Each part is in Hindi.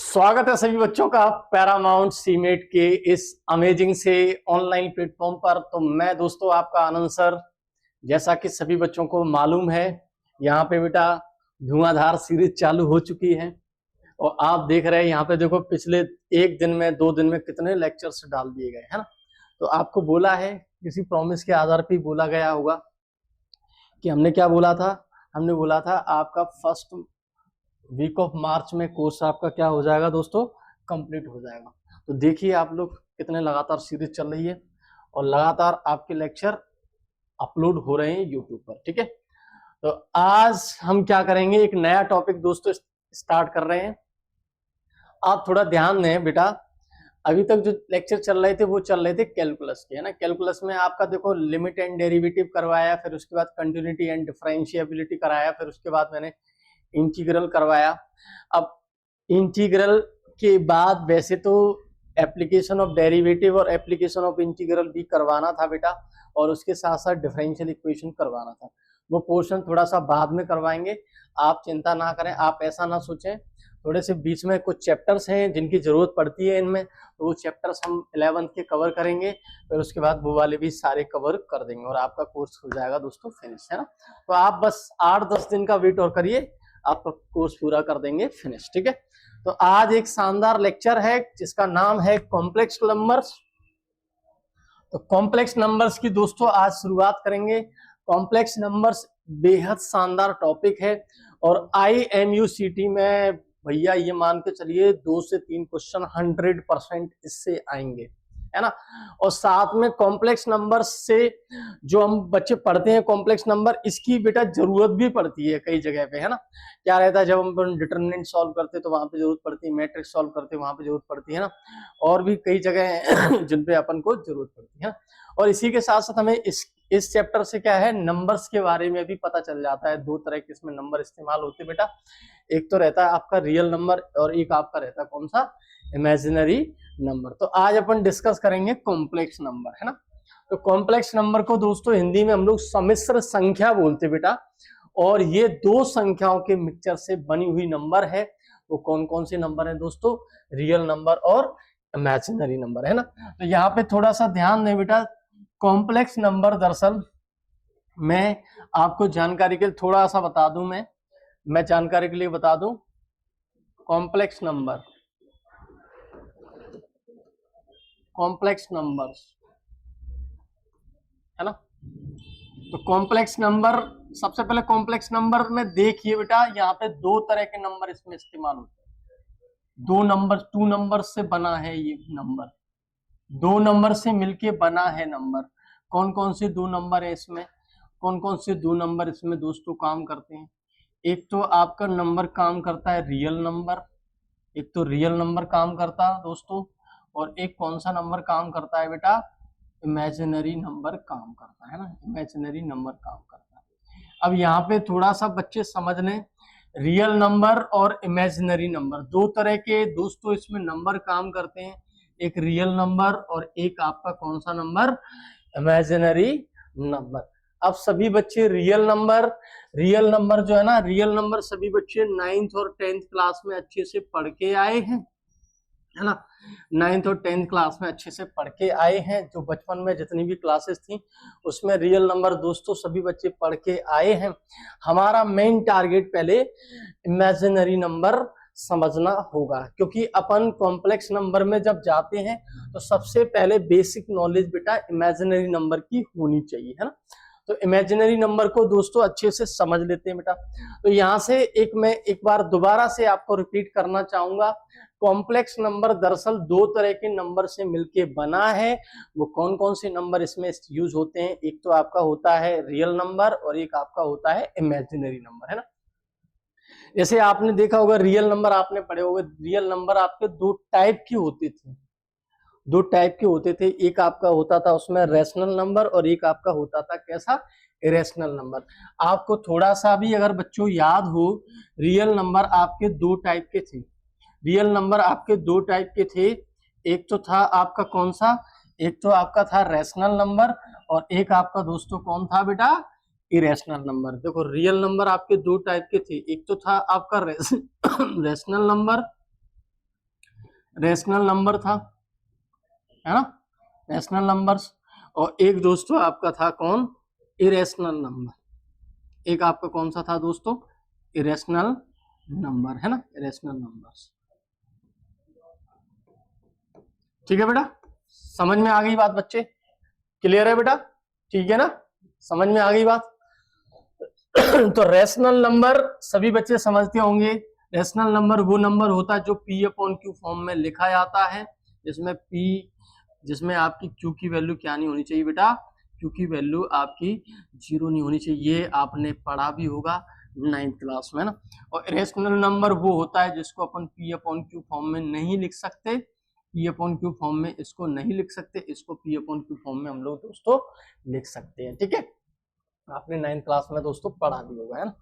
स्वागत है सभी बच्चों का पैरामाउंट सीमेट के इस अमेजिंग से ऑनलाइन प्लेटफॉर्म पर। तो मैं दोस्तों आपका आनंद सर, जैसा कि सभी बच्चों को मालूम है, यहाँ पे बेटा धुआंधार सीरीज चालू हो चुकी है और आप देख रहे हैं यहाँ पे देखो पिछले एक दिन में 2 दिन में कितने लेक्चर्स डाल दिए गए है ना। तो आपको बोला है, किसी प्रॉमिस के आधार पर बोला गया होगा कि हमने क्या बोला था, हमने बोला था आपका फर्स्ट वीक ऑफ मार्च में कोर्स आपका क्या हो जाएगा दोस्तों, कंप्लीट हो जाएगा। तो देखिए आप लोग कितने लगातार सीरीज चल रही है और लगातार आपके लेक्चर अपलोड हो रहे हैं यूट्यूब पर। ठीक है, तो आज हम क्या करेंगे, एक नया टॉपिक दोस्तों स्टार्ट कर रहे हैं। आप थोड़ा ध्यान दें बेटा, अभी तक जो लेक्चर चल रहे थे वो चल रहे थे कैलकुलस के, है ना। कैलकुलस में आपका देखो लिमिट एंड डेरिवेटिव करवाया, फिर उसके बाद कंटिन्यूटी एंड डिफरेंशिएबिलिटी कराया, फिर उसके बाद मैंने इंटीग्रल करवाया। अब इंटीग्रल के बाद वैसे तो एप्लीकेशन ऑफ डेरिवेटिव और एप्लीकेशन ऑफ इंटीग्रल भी करवाना था बेटा, और उसके साथ साथ डिफरेंशियल इक्वेशन करवाना था। वो पोर्शन थोड़ा सा बाद में करवाएंगे, आप चिंता ना करें। आप ऐसा ना सोचें, थोड़े से बीच में कुछ चैप्टर्स हैं जिनकी जरूरत पड़ती है इनमें, तो वो चैप्टर्स हम 11th के कवर करेंगे, फिर उसके बाद वो वाले भी सारे कवर कर देंगे और आपका कोर्स हो जाएगा दोस्तों फिनिश, है ना। तो आप बस 8-10 दिन का वेट और करिए, आपका कोर्स पूरा कर देंगे फिनिश। ठीक है, तो आज एक शानदार लेक्चर है जिसका नाम है कॉम्प्लेक्स नंबर्स। तो कॉम्प्लेक्स नंबर्स की दोस्तों आज शुरुआत करेंगे। कॉम्प्लेक्स नंबर्स बेहद शानदार टॉपिक है और IMUCT में भैया ये मान के चलिए 2 से 3 क्वेश्चन 100% इससे आएंगे, है ना। और साथ में कॉम्प्लेक्स नंबर से जो हम बच्चे पढ़ते हैं कॉम्प्लेक्स नंबर, इसकी बेटा जरूरत भी पड़ती है कई जगह पे, है ना। क्या रहता है, जब हम डिटरमिनेंट सॉल्व करते हैं तो वहां पे जरूरत पड़ती है, मैट्रिक्स सॉल्व करते हैं वहां पे जरूरत पड़ती है ना, और भी कई जगह है जिन पे अपन को जरूरत पड़ती है। और इसी के साथ साथ हमें इस चैप्टर से क्या है, नंबर्स के बारे में भी पता चल जाता है। 2 तरह के इसमें नंबर इस्तेमाल होते हैं बेटा, एक तो रहता है आपका रियल नंबर और एक आपका रहता है कौन सा, इमेजिनरी नंबर। तो आज अपन डिस्कस करेंगे कॉम्प्लेक्स नंबर, है ना। तो कॉम्प्लेक्स नंबर को दोस्तों हिंदी में हम लोग सम्मिश्र संख्या बोलते बेटा, और ये 2 संख्याओं के मिक्सचर से बनी हुई नंबर है। वो कौन कौन से नंबर है दोस्तों, रियल नंबर और इमेजिनरी नंबर, है ना। तो यहाँ पे थोड़ा सा ध्यान दें बेटा, कॉम्प्लेक्स नंबर दरअसल मैं आपको जानकारी के लिए थोड़ा सा बता दूं, मैं जानकारी के लिए बता दूं, कॉम्प्लेक्स नंबर, कॉम्प्लेक्स नंबर्स, है ना। तो कॉम्प्लेक्स नंबर, सबसे पहले कॉम्प्लेक्स नंबर में देखिए बेटा, यहाँ पे 2 तरह के नंबर इसमें इस्तेमाल होते हैं। 2 नंबर से बना है ये नंबर, 2 नंबर से मिलके बना है नंबर। कौन कौन से 2 नंबर है इसमें, कौन कौन से 2 नंबर इसमें दोस्तों काम करते हैं। एक तो आपका नंबर काम करता है रियल नंबर, एक तो रियल नंबर काम करता है दोस्तों, और एक कौन सा नंबर काम करता है बेटा, इमेजिनरी नंबर काम करता है ना, इमेजिनरी नंबर काम करता है। अब यहाँ पे थोड़ा सा बच्चे समझ लें, रियल नंबर और इमेजिनरी नंबर 2 तरह के दोस्तों इसमें नंबर काम करते हैं, एक रियल नंबर और एक आपका कौन सा नंबर, इमेजिनरी नंबर। अब सभी बच्चे रियल नंबर जो है ना, रियल नंबर सभी बच्चे 9th और 10th क्लास में अच्छे से पढ़ के आए हैं, है ना। 9th और 10th क्लास में अच्छे से पढ़ के आए हैं। जो बचपन में जितनी भी क्लासेस थी उसमें रियल नंबर दोस्तों सभी बच्चे पढ़ के आए हैं। हमारा मेन टारगेट पहले इमेजिनरी नंबर समझना होगा, क्योंकि अपन कॉम्प्लेक्स नंबर में जब जाते हैं तो सबसे पहले बेसिक नॉलेज बेटा इमेजिनरी नंबर की होनी चाहिए, है ना। तो इमेजिनरी नंबर को दोस्तों अच्छे से समझ लेते हैं बेटा। तो यहाँ से मैं एक बार दोबारा से आपको रिपीट करना चाहूंगा, कॉम्प्लेक्स नंबर दरअसल 2 तरह के नंबर से मिलके बना है। वो कौन कौन से नंबर इसमें यूज होते हैं, एक तो आपका होता है रियल नंबर और एक आपका होता है इमेजिनरी नंबर, है ना। जैसे आपने देखा होगा, रियल नंबर आपने पढ़े होंगे, रियल नंबर आपके 2 टाइप की होती थी, 2 टाइप के होते थे। एक आपका होता था उसमें रैशनल नंबर और एक आपका होता था कैसा, इरेशनल नंबर। आपको थोड़ा सा भी अगर बच्चों याद हो, रियल नंबर आपके 2 टाइप के थे, रियल नंबर आपके 2 टाइप के थे। एक तो था आपका कौन सा, एक तो आपका था रैशनल नंबर और एक आपका दोस्तों कौन था बेटा, इरेशनल नंबर। देखो रियल नंबर आपके 2 टाइप के थे, एक तो था आपका रैशनल नंबर रेशनल नंबर था, है ना, रेशनल नंबर्स। और एक दोस्तों आपका था कौन, इरेशनल नंबर। एक आपका कौन सा था दोस्तों, इरेशनल नंबर, है ना, इरेशनल नंबर्स। ठीक है बेटा, समझ में आ गई बात बच्चे, क्लियर है बेटा, ठीक है ना, समझ में आ गई बात। तो रेशनल नंबर सभी बच्चे समझते होंगे। रेशनल नंबर वो नंबर होता है जो P अपॉन Q फॉर्म में लिखा जाता है, जिसमें आपकी Q की वैल्यू क्या नहीं होनी चाहिए बेटा, Q की वैल्यू आपकी 0 नहीं होनी चाहिए। ये आपने पढ़ा भी होगा 9th क्लास में ना। और रेशनल नंबर वो होता है जिसको अपन P अपॉन Q फॉर्म में नहीं लिख सकते, P अपॉन Q फॉर्म में इसको नहीं लिख सकते, इसको P अपॉन Q फॉर्म में हम लोग दोस्तों लिख सकते हैं। ठीक है, आपने 9th क्लास में दोस्तों पढ़ा भी होगा, है ना।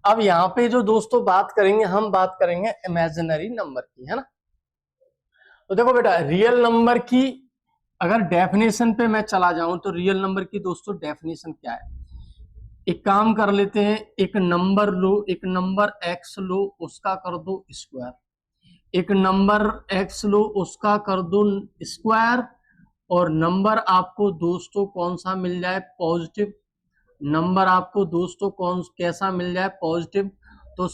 अब यहाँ पे जो दोस्तों बात करेंगे, हम बात करेंगे इमेजिनरी नंबर की, है ना। तो देखो बेटा, रियल नंबर की अगर डेफिनेशन पे मैं चला जाऊं तो रियल नंबर की दोस्तों डेफिनेशन क्या है। एक काम कर लेते हैं, एक नंबर लो, एक नंबर एक्स लो, उसका कर दो स्क्वायर। एक नंबर एक्स लो, उसका कर दो स्क्वायर, और नंबर आपको दोस्तों कौन सा मिल जाए, पॉजिटिव। नंबर आपको दोस्तों कैसा मिल जाए, पॉजिटिव। तो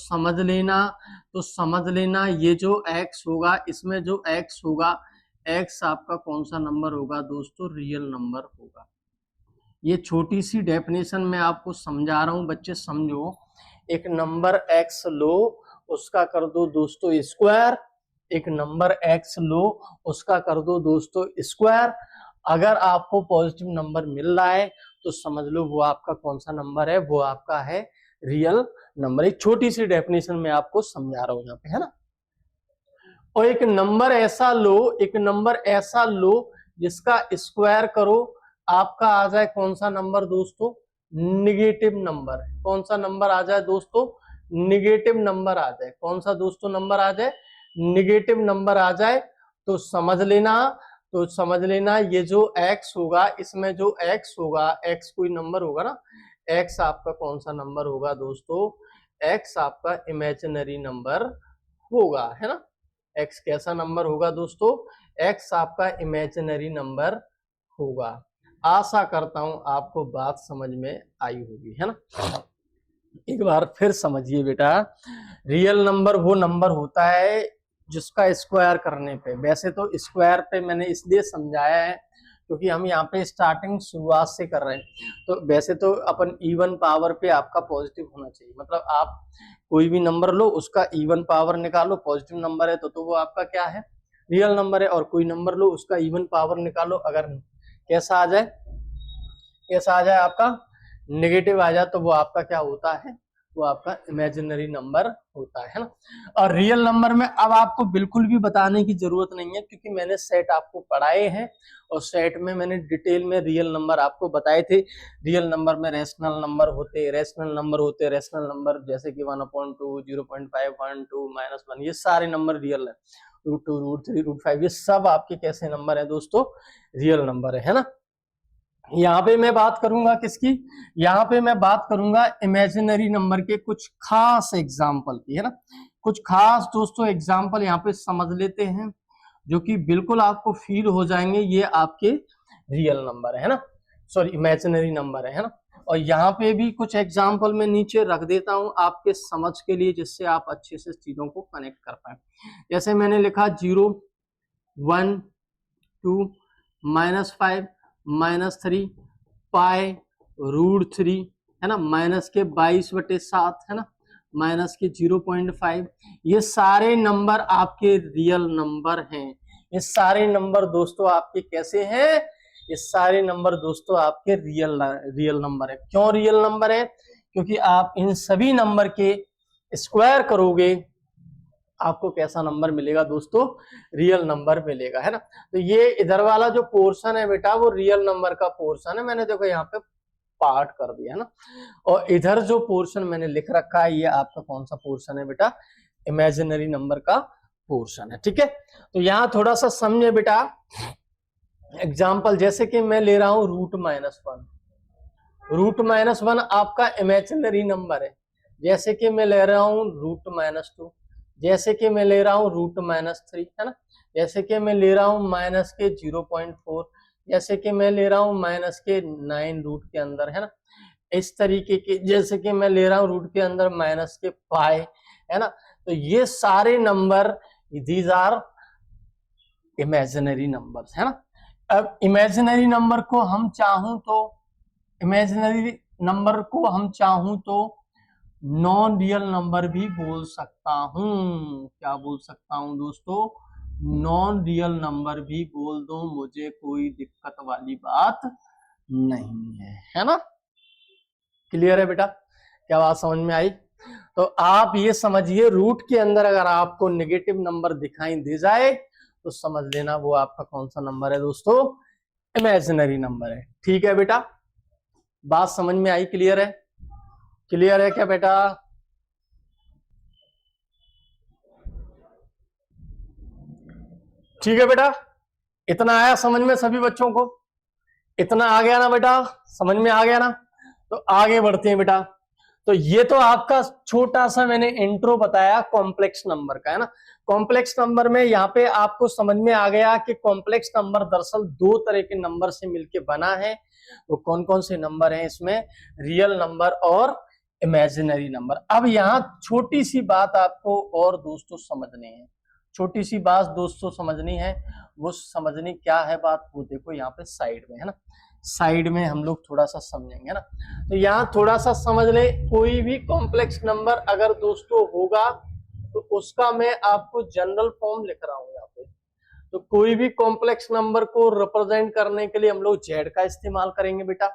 समझ लेना ये जो x होगा, इसमें जो x होगा, x आपका कौन सा नंबर होगा दोस्तों, रियल नंबर होगा। ये छोटी सी डेफिनेशन मैं आपको समझा रहा हूं, बच्चे समझो। एक नंबर x लो, उसका कर दो दोस्तों स्क्वायर। एक नंबर x लो, उसका कर दो दोस्तों स्क्वायर। अगर आपको पॉजिटिव नंबर मिल रहा है तो समझ लो वो आपका कौन सा नंबर है, वो आपका है रियल नंबर। एक छोटी सी डेफिनेशन में आपको समझा रहा हूं यहाँ पे, है ना। और एक नंबर ऐसा लो जिसका स्क्वायर करो, आपका आ जाए कौन सा नंबर दोस्तों, निगेटिव नंबर। कौन सा नंबर आ जाए दोस्तों, निगेटिव नंबर आ जाए। कौन सा दोस्तों नंबर आ जाए, निगेटिव नंबर आ जाए। तो समझ लेना ये जो x होगा, इसमें जो x होगा, x कोई नंबर होगा ना, x आपका कौन सा नंबर होगा दोस्तों, x आपका इमेजिनरी नंबर होगा, है ना। x कैसा नंबर होगा दोस्तों, x आपका इमेजिनरी नंबर होगा। आशा करता हूं आपको बात समझ में आई होगी, है ना। एक बार फिर समझिए बेटा, रियल नंबर वो नंबर होता है जिसका स्क्वायर करने पे, वैसे तो स्क्वायर पे मैंने इसलिए समझाया है क्योंकि हम यहाँ पे स्टार्टिंग शुरुआत से कर रहे हैं। तो वैसे तो अपन इवन पावर पे आपका पॉजिटिव होना चाहिए, मतलब आप कोई भी नंबर लो, उसका इवन पावर निकालो, पॉजिटिव नंबर है तो वो आपका क्या है, रियल नंबर है। और कोई नंबर लो, उसका इवन पावर निकालो, अगर कैसा आ जाए आपका नेगेटिव आ जाए, तो वो आपका क्या होता है, वो आपका इमेजिनरी नंबर होता है ना। और रियल नंबर में अब आपको बिल्कुल भी बताने की जरूरत नहीं है, क्योंकि मैंने सेट आपको पढ़ाए हैं और सेट में मैंने डिटेल में रियल नंबर आपको बताए थे। रियल नंबर में रेशनल नंबर रेशनल नंबर जैसे कि 1/2, 0.5, 1, 2, -1, ये सारे नंबर रियल है। √2, √3, √5 ये सब आपके कैसे नंबर है दोस्तों, रियल नंबर है ना। यहाँ पे मैं बात करूंगा किसकी, यहाँ पे मैं बात करूंगा इमेजिनरी नंबर के कुछ खास एग्जाम्पल की, है ना। कुछ खास दोस्तों एग्जाम्पल यहाँ पे समझ लेते हैं, जो कि बिल्कुल आपको फील हो जाएंगे ये आपके रियल नंबर है ना, सॉरी इमेजिनरी नंबर है ना। और यहाँ पे भी कुछ एग्जाम्पल मैं नीचे रख देता हूँ आपके समझ के लिए, जिससे आप अच्छे से चीजों को कनेक्ट कर पाए। जैसे मैंने लिखा 0, 1, 2, -5, -3, पाई √3, है ना, माइनस के 22/7, है ना, माइनस के 0.5। ये सारे नंबर आपके रियल नंबर हैं। ये सारे नंबर दोस्तों आपके कैसे हैं, ये सारे नंबर दोस्तों आपके रियल नंबर है। क्यों रियल नंबर है, क्योंकि आप इन सभी नंबर के स्क्वायर करोगे, आपको कैसा नंबर मिलेगा दोस्तों, रियल नंबर मिलेगा, है ना। तो ये इधर वाला जो पोर्शन है बेटा, वो रियल नंबर का पोर्शन है, मैंने देखो यहाँ पे पार्ट कर दिया, है ना। और इधर जो पोर्शन मैंने लिख रखा है, ये आपका कौन सा पोर्शन है बेटा, इमेजिनरी नंबर का पोर्शन है। ठीक है, तो यहाँ थोड़ा सा समझे बेटा। एग्जाम्पल जैसे कि मैं ले रहा हूं √-1, √-1 आपका इमेजिनरी नंबर है। जैसे कि मैं ले रहा हूं √-2, जैसे कि मैं ले रहा हूं √-3, है ना। जैसे कि मैं ले रहा हूं माइनस के 0.4, जैसे कि मैं ले रहा हूं माइनस के 9 रूट के अंदर, है ना। इस तरीके के जैसे कि मैं ले रहा हूं रूट के अंदर माइनस के पाई, है ना। तो ये सारे number these are imaginary numbers, है ना। अब इमेजिनरी नंबर को हम चाहूं तो इमेजिनरी नंबर को हम चाहूं तो नॉन रियल नंबर भी बोल सकता हूं। क्या बोल सकता हूं दोस्तों? नॉन रियल नंबर भी बोल दो, मुझे कोई दिक्कत वाली बात नहीं है ना। क्लियर है बेटा? क्या बात समझ में आई? तो आप ये समझिए, रूट के अंदर अगर आपको नेगेटिव नंबर दिखाई दे जाए तो समझ लेना वो आपका कौन सा नंबर है दोस्तों? इमेजिनरी नंबर है। ठीक है बेटा, बात समझ में आई? क्लियर है? क्लियर है क्या बेटा? ठीक है बेटा, इतना आया समझ में सभी बच्चों को? इतना आ गया ना बेटा? समझ में आ गया ना? तो आगे बढ़ते हैं बेटा। तो ये तो आपका छोटा सा मैंने इंट्रो बताया कॉम्प्लेक्स नंबर का, है ना। कॉम्प्लेक्स नंबर में यहाँ पे आपको समझ में आ गया कि कॉम्प्लेक्स नंबर दरअसल दो तरह के नंबर से मिलके बना है। तो कौन कौन से नंबर हैं इसमें? रियल नंबर और इमेजिनरी नंबर। अब यहाँ छोटी सी बात आपको और दोस्तों समझनी है, छोटी सी बात दोस्तों समझनी है। वो समझनी क्या है बात, वो देखो यहाँ पे साइड में, है ना। साइड में हम लोग थोड़ा सा समझेंगे ना। तो यहाँ थोड़ा सा समझ ले, कोई भी कॉम्प्लेक्स नंबर अगर दोस्तों होगा तो उसका मैं आपको जनरल फॉर्म लिख रहा हूं यहाँ पे। तो कोई भी कॉम्प्लेक्स नंबर को रिप्रेजेंट करने के लिए हम लोग जेड का इस्तेमाल करेंगे बेटा।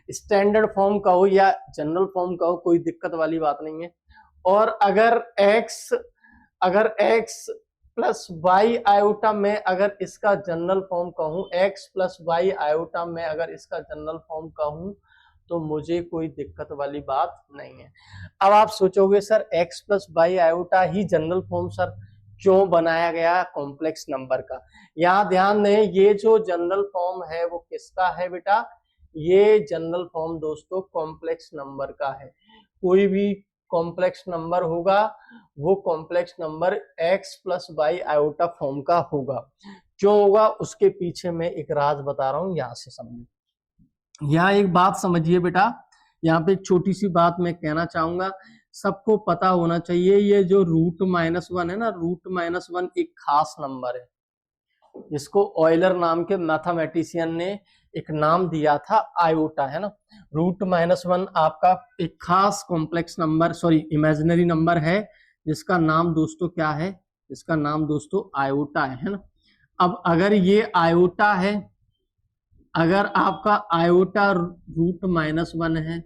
स्टैंडर्ड फॉर्म का हो या जनरल फॉर्म का हो, कोई दिक्कत वाली बात नहीं है। और अगर x प्लस वाई आयोटा में अगर इसका जनरल फॉर्म कहूं, x प्लस वाई आयोटा में अगर इसका जनरल फॉर्म कहूं तो मुझे कोई दिक्कत वाली बात नहीं है। अब आप सोचोगे sir x plus Y iota ही जनरल फॉर्म सर क्यों बनाया गया कॉम्प्लेक्स नंबर का? यहाँ ध्यान दें, ये जो जनरल फॉर्म है वो किसका है बेटा? ये जनरल फॉर्म दोस्तों कॉम्प्लेक्स नंबर का है। कोई भी कॉम्प्लेक्स नंबर होगा वो complex number x plus Y iota form का होगा। क्यों होगा उसके पीछे मैं एक राज बता रहा हूं, यहां से समझिए। यहाँ एक बात समझिए बेटा, यहाँ पे एक छोटी सी बात मैं कहना चाहूंगा, सबको पता होना चाहिए ये जो √-1 है ना, √-1 एक खास नंबर है जिसको ऑयलर नाम के मैथमेटिशियन ने एक नाम दिया था आयोटा, है ना। √-1 आपका एक खास complex number, sorry imaginary number है जिसका नाम दोस्तों क्या है? इसका नाम दोस्तों आयोटा है ना। अब अगर ये आयोटा है, अगर आपका आयोटा √-1 है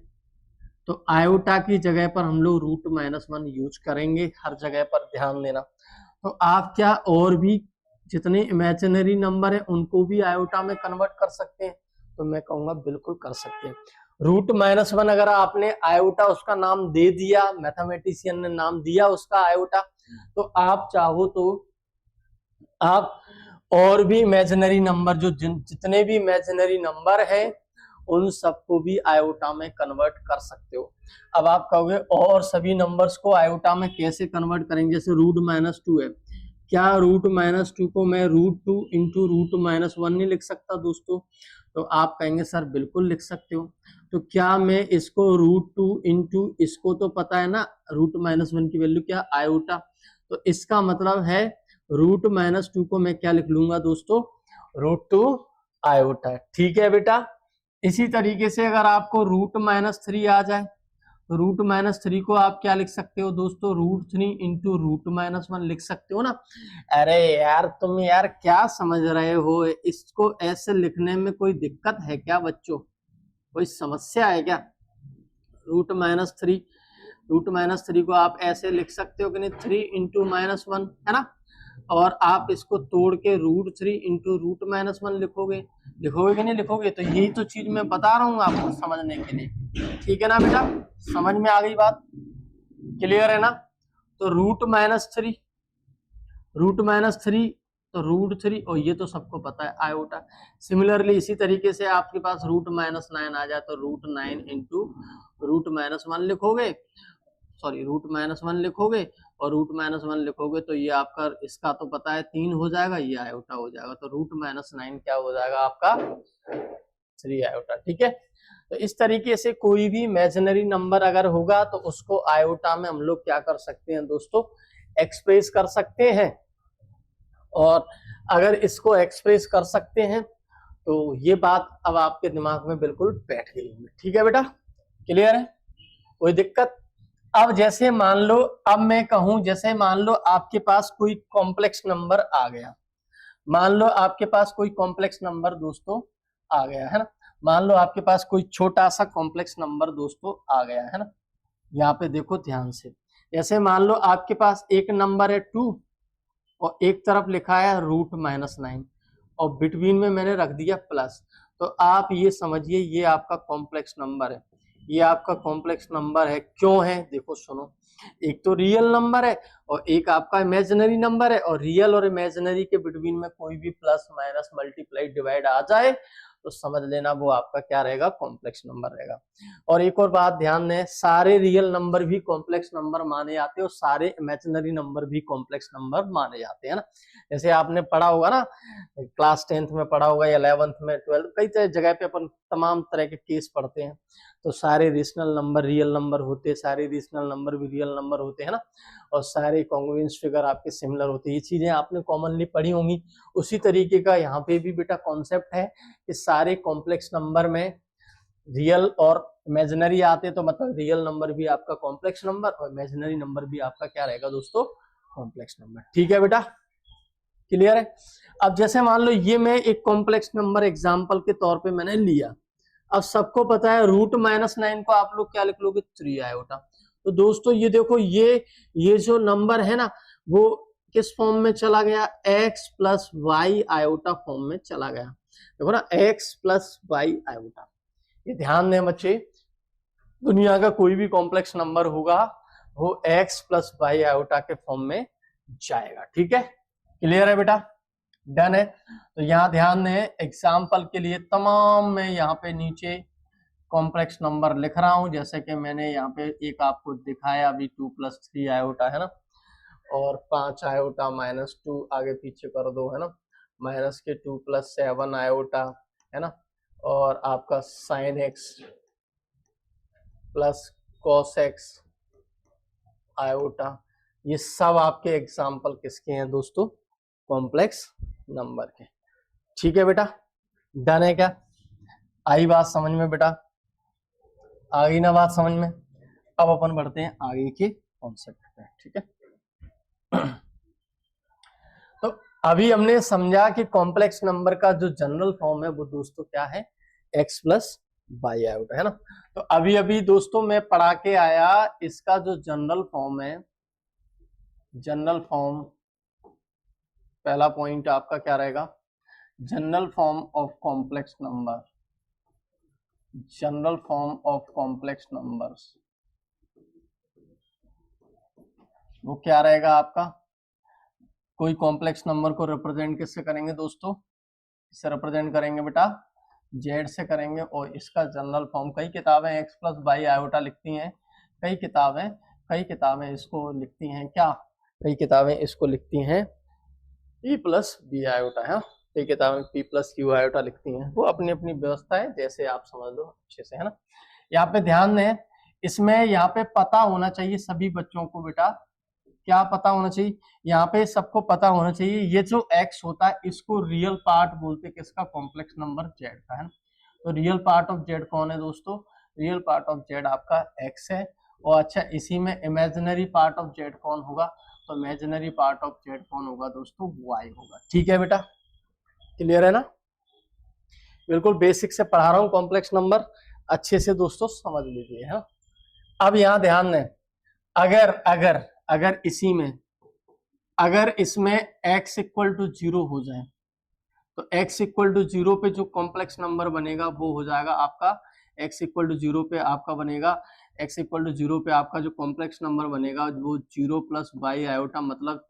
तो आयोटा की जगह पर हम लोग √-1 यूज करेंगे, हर जगह पर ध्यान देना। तो आप क्या और भी जितने इमेजिनरी नंबर है उनको भी आयोटा में कन्वर्ट कर सकते हैं? तो मैं कहूंगा बिल्कुल कर सकते हैं। √-1 अगर आपने आयोटा उसका नाम दे दिया, मैथमेटिशियन ने नाम दिया उसका आयोटा, तो आप चाहो तो आप और भी इमेजिनरी नंबर जो जितने भी इमेजिनरी नंबर है उन सबको भी आयोटा में कन्वर्ट कर सकते हो। अब आप कहोगे और सभी नंबर्स को आयोटा में कैसे कन्वर्ट करेंगे? जैसे √-2 है, क्या √-2 को मैं √2 इंटू √-1 नहीं लिख सकता दोस्तों? तो आप कहेंगे सर बिल्कुल लिख सकते हो। तो क्या मैं इसको √2 इंटू, इसको तो पता है ना √-1 की वैल्यू क्या? आयोटा। तो इसका मतलब है √-2 को मैं क्या लिख लूंगा दोस्तों? √2 आयोटा। ठीक है बेटा। इसी तरीके से अगर आपको √-3 आ जाए तो √-3 को आप क्या लिख सकते हो दोस्तों? √3 इंटू √-1 लिख सकते हो ना। अरे यार तुम यार क्या समझ रहे हो? इसको ऐसे लिखने में कोई दिक्कत है क्या बच्चों? कोई समस्या है क्या? √-3 को आप ऐसे लिख सकते हो कि नहीं, 3 इंटू -1 है ना। और आप इसको तोड़ के √3 इंटू √-1 लिखोगे कि नहीं लिखोगे? तो यही तो चीज मैं बता रहा हूँ आपको समझने के लिए। ठीक है ना बेटा? समझ में आ गई बात? क्लियर है ना? तो √-3 तो √3, और ये तो सबको पता है आयोटा। सिमिलरली इसी तरीके से आपके पास √-9 आ जाए तो √9 इंटू √-1 लिखोगे, सॉरी √-1 लिखोगे और √-1 लिखोगे तो ये आपका, इसका तो पता है 3 हो जाएगा, ये आयोटा हो जाएगा, तो √-9 क्या हो जाएगा आपका 3 आयोटा। ठीक है, तो इस तरीके से कोई भी इमेजिनरी नंबर अगर होगा तो उसको आयोटा में हम लोग क्या कर सकते हैं दोस्तों, एक्सप्रेस कर सकते हैं। और अगर इसको एक्सप्रेस कर सकते हैं तो ये बात अब आपके दिमाग में बिल्कुल बैठ गई होगी। ठीक है बेटा, क्लियर है, कोई दिक्कत? अब जैसे मान लो, अब मैं कहूं जैसे मान लो आपके पास कोई कॉम्प्लेक्स नंबर आ गया, मान लो आपके पास कोई कॉम्प्लेक्स नंबर दोस्तों आ गया है ना, मान लो आपके पास कोई छोटा सा कॉम्प्लेक्स नंबर दोस्तों आ गया है ना, यहाँ पे देखो ध्यान से, जैसे मान लो आपके पास एक नंबर है 2 और एक तरफ लिखा है √-9 और बिटवीन में मैंने रख दिया प्लस, तो आप ये समझिए ये आपका कॉम्प्लेक्स नंबर है, ये आपका कॉम्प्लेक्स नंबर है। क्यों है, देखो सुनो, एक तो रियल नंबर है और एक आपका इमेजिनरी नंबर है, और रियल और इमेजिनरी के बिटवीन में कोई भी प्लस माइनस मल्टीप्लाई डिवाइड आ जाए तो समझ लेना वो आपका क्या रहेगा, कॉम्प्लेक्स नंबर रहेगा। और एक और बात ध्यान दें, सारे रियल नंबर भी कॉम्प्लेक्स नंबर माने जाते हैं और सारे इमेजिनरी नंबर भी कॉम्प्लेक्स नंबर माने जाते हैं ना। जैसे आपने पढ़ा होगा ना, क्लास 10th में पढ़ा होगा या 11th में 12th, कई जगह पे अपन तमाम तरह के केस पढ़ते हैं, तो सारे रेशनल नंबर रियल नंबर होते हैं, सारे रेशनल नंबर भी रियल नंबर होते हैं ना, और सारे कॉन्ग्रुएंस फिगर आपके सिमिलर होते हैं। ये चीजें आपने कॉमनली पढ़ी होंगी। उसी तरीके का यहाँ पे भी बेटा कॉन्सेप्ट है कि सारे कॉम्प्लेक्स नंबर में रियल और इमेजिनरी आते हैं, तो मतलब रियल नंबर भी आपका कॉम्प्लेक्स नंबर और इमेजिनरी नंबर भी आपका क्या रहेगा दोस्तों, कॉम्प्लेक्स नंबर। ठीक है बेटा, क्लियर है? अब जैसे मान लो ये मैं एक कॉम्प्लेक्स नंबर एग्जांपल के तौर पे मैंने लिया, अब सबको पता है √-9 को आप लोग क्या लिख लोगे, 3 आयोटा। तो दोस्तों ये देखो, ये जो नंबर है ना वो किस फॉर्म में चला गया, x + y आयोटा फॉर्म में चला गया। देखो ना, x + y आयोटा। ये ध्यान दें बच्चे, दुनिया का कोई भी कॉम्प्लेक्स नंबर होगा वो x + y आयोटा के फॉर्म में जाएगा। ठीक है, क्लियर है बेटा, डन है? तो यहाँ ध्यान दें, एग्जाम्पल के लिए तमाम मैं यहाँ पे नीचे कॉम्प्लेक्स नंबर लिख रहा हूं, जैसे कि मैंने यहाँ पे एक आपको दिखाया अभी 2 + 3 आयोटा है ना, और 5 आयोटा -2 आगे पीछे कर दो है ना, माइनस के 2 + 7 आयोटा है ना, और आपका sin x + cos x iota. ये सब आपके एग्जाम्पल किसके हैं दोस्तों, कॉम्प्लेक्स नंबर के। ठीक है बेटा, डन है क्या? आई बात समझ में बेटा, आ गई ना बात समझ में? अब अपन बढ़ते हैं आगे के कॉन्सेप्ट पे। ठीक है, तो अभी हमने समझा कि कॉम्प्लेक्स नंबर का जो जनरल फॉर्म है वो दोस्तों क्या है, x + y आयोटा है ना। तो अभी अभी दोस्तों मैं पढ़ा के आया, इसका जो जनरल फॉर्म है, जनरल फॉर्म पहला पॉइंट आपका क्या रहेगा, general form of complex number, general form of complex numbers वो क्या रहेगा आपका, कोई कॉम्प्लेक्स नंबर को रिप्रेजेंट किससे करेंगे दोस्तों, इससे रिप्रेजेंट करेंगे बेटा z से करेंगे, और इसका जनरल फॉर्म, कई किताबें x + y आयोटा लिखती हैं, कई किताबें इसको लिखती हैं क्या, कई किताबें इसको लिखती हैं p + b आयोटा है, कई किताबें p + q आयोटा लिखती हैं, वो अपनी अपनी व्यवस्था है, जैसे आप समझ लो अच्छे से है ना। यहाँ पे ध्यान दें, इसमें यहाँ पे पता होना चाहिए सभी बच्चों को बेटा, क्या पता होना चाहिए, यहाँ पे सबको पता होना चाहिए ये जो x होता है इसको रियल पार्ट बोलते किसका, कॉम्प्लेक्स नंबर z का है ना। तो रियल पार्ट ऑफ z कौन है दोस्तों, रियल पार्ट ऑफ z आपका x है। और अच्छा, इसी में इमेजिनरी पार्ट ऑफ z कौन होगा, तो इमेजिनरी पार्ट ऑफ z कौन होगा दोस्तों, y होगा। ठीक है बेटा, क्लियर है ना? बिल्कुल बेसिक से पढ़ा रहा हूँ, कॉम्प्लेक्स नंबर अच्छे से दोस्तों समझ लीजिए है। अब यहाँ ध्यान दें, अगर अगर अगर इसी में, अगर इसमें x = 0 हो जाए, तो x = 0 पे जो कॉम्प्लेक्स नंबर बनेगा वो हो जाएगा आपका, x = 0 पे आपका बनेगा, x = 0 पे आपका जो कॉम्प्लेक्स नंबर बनेगा वो 0 + y आयोटा, मतलब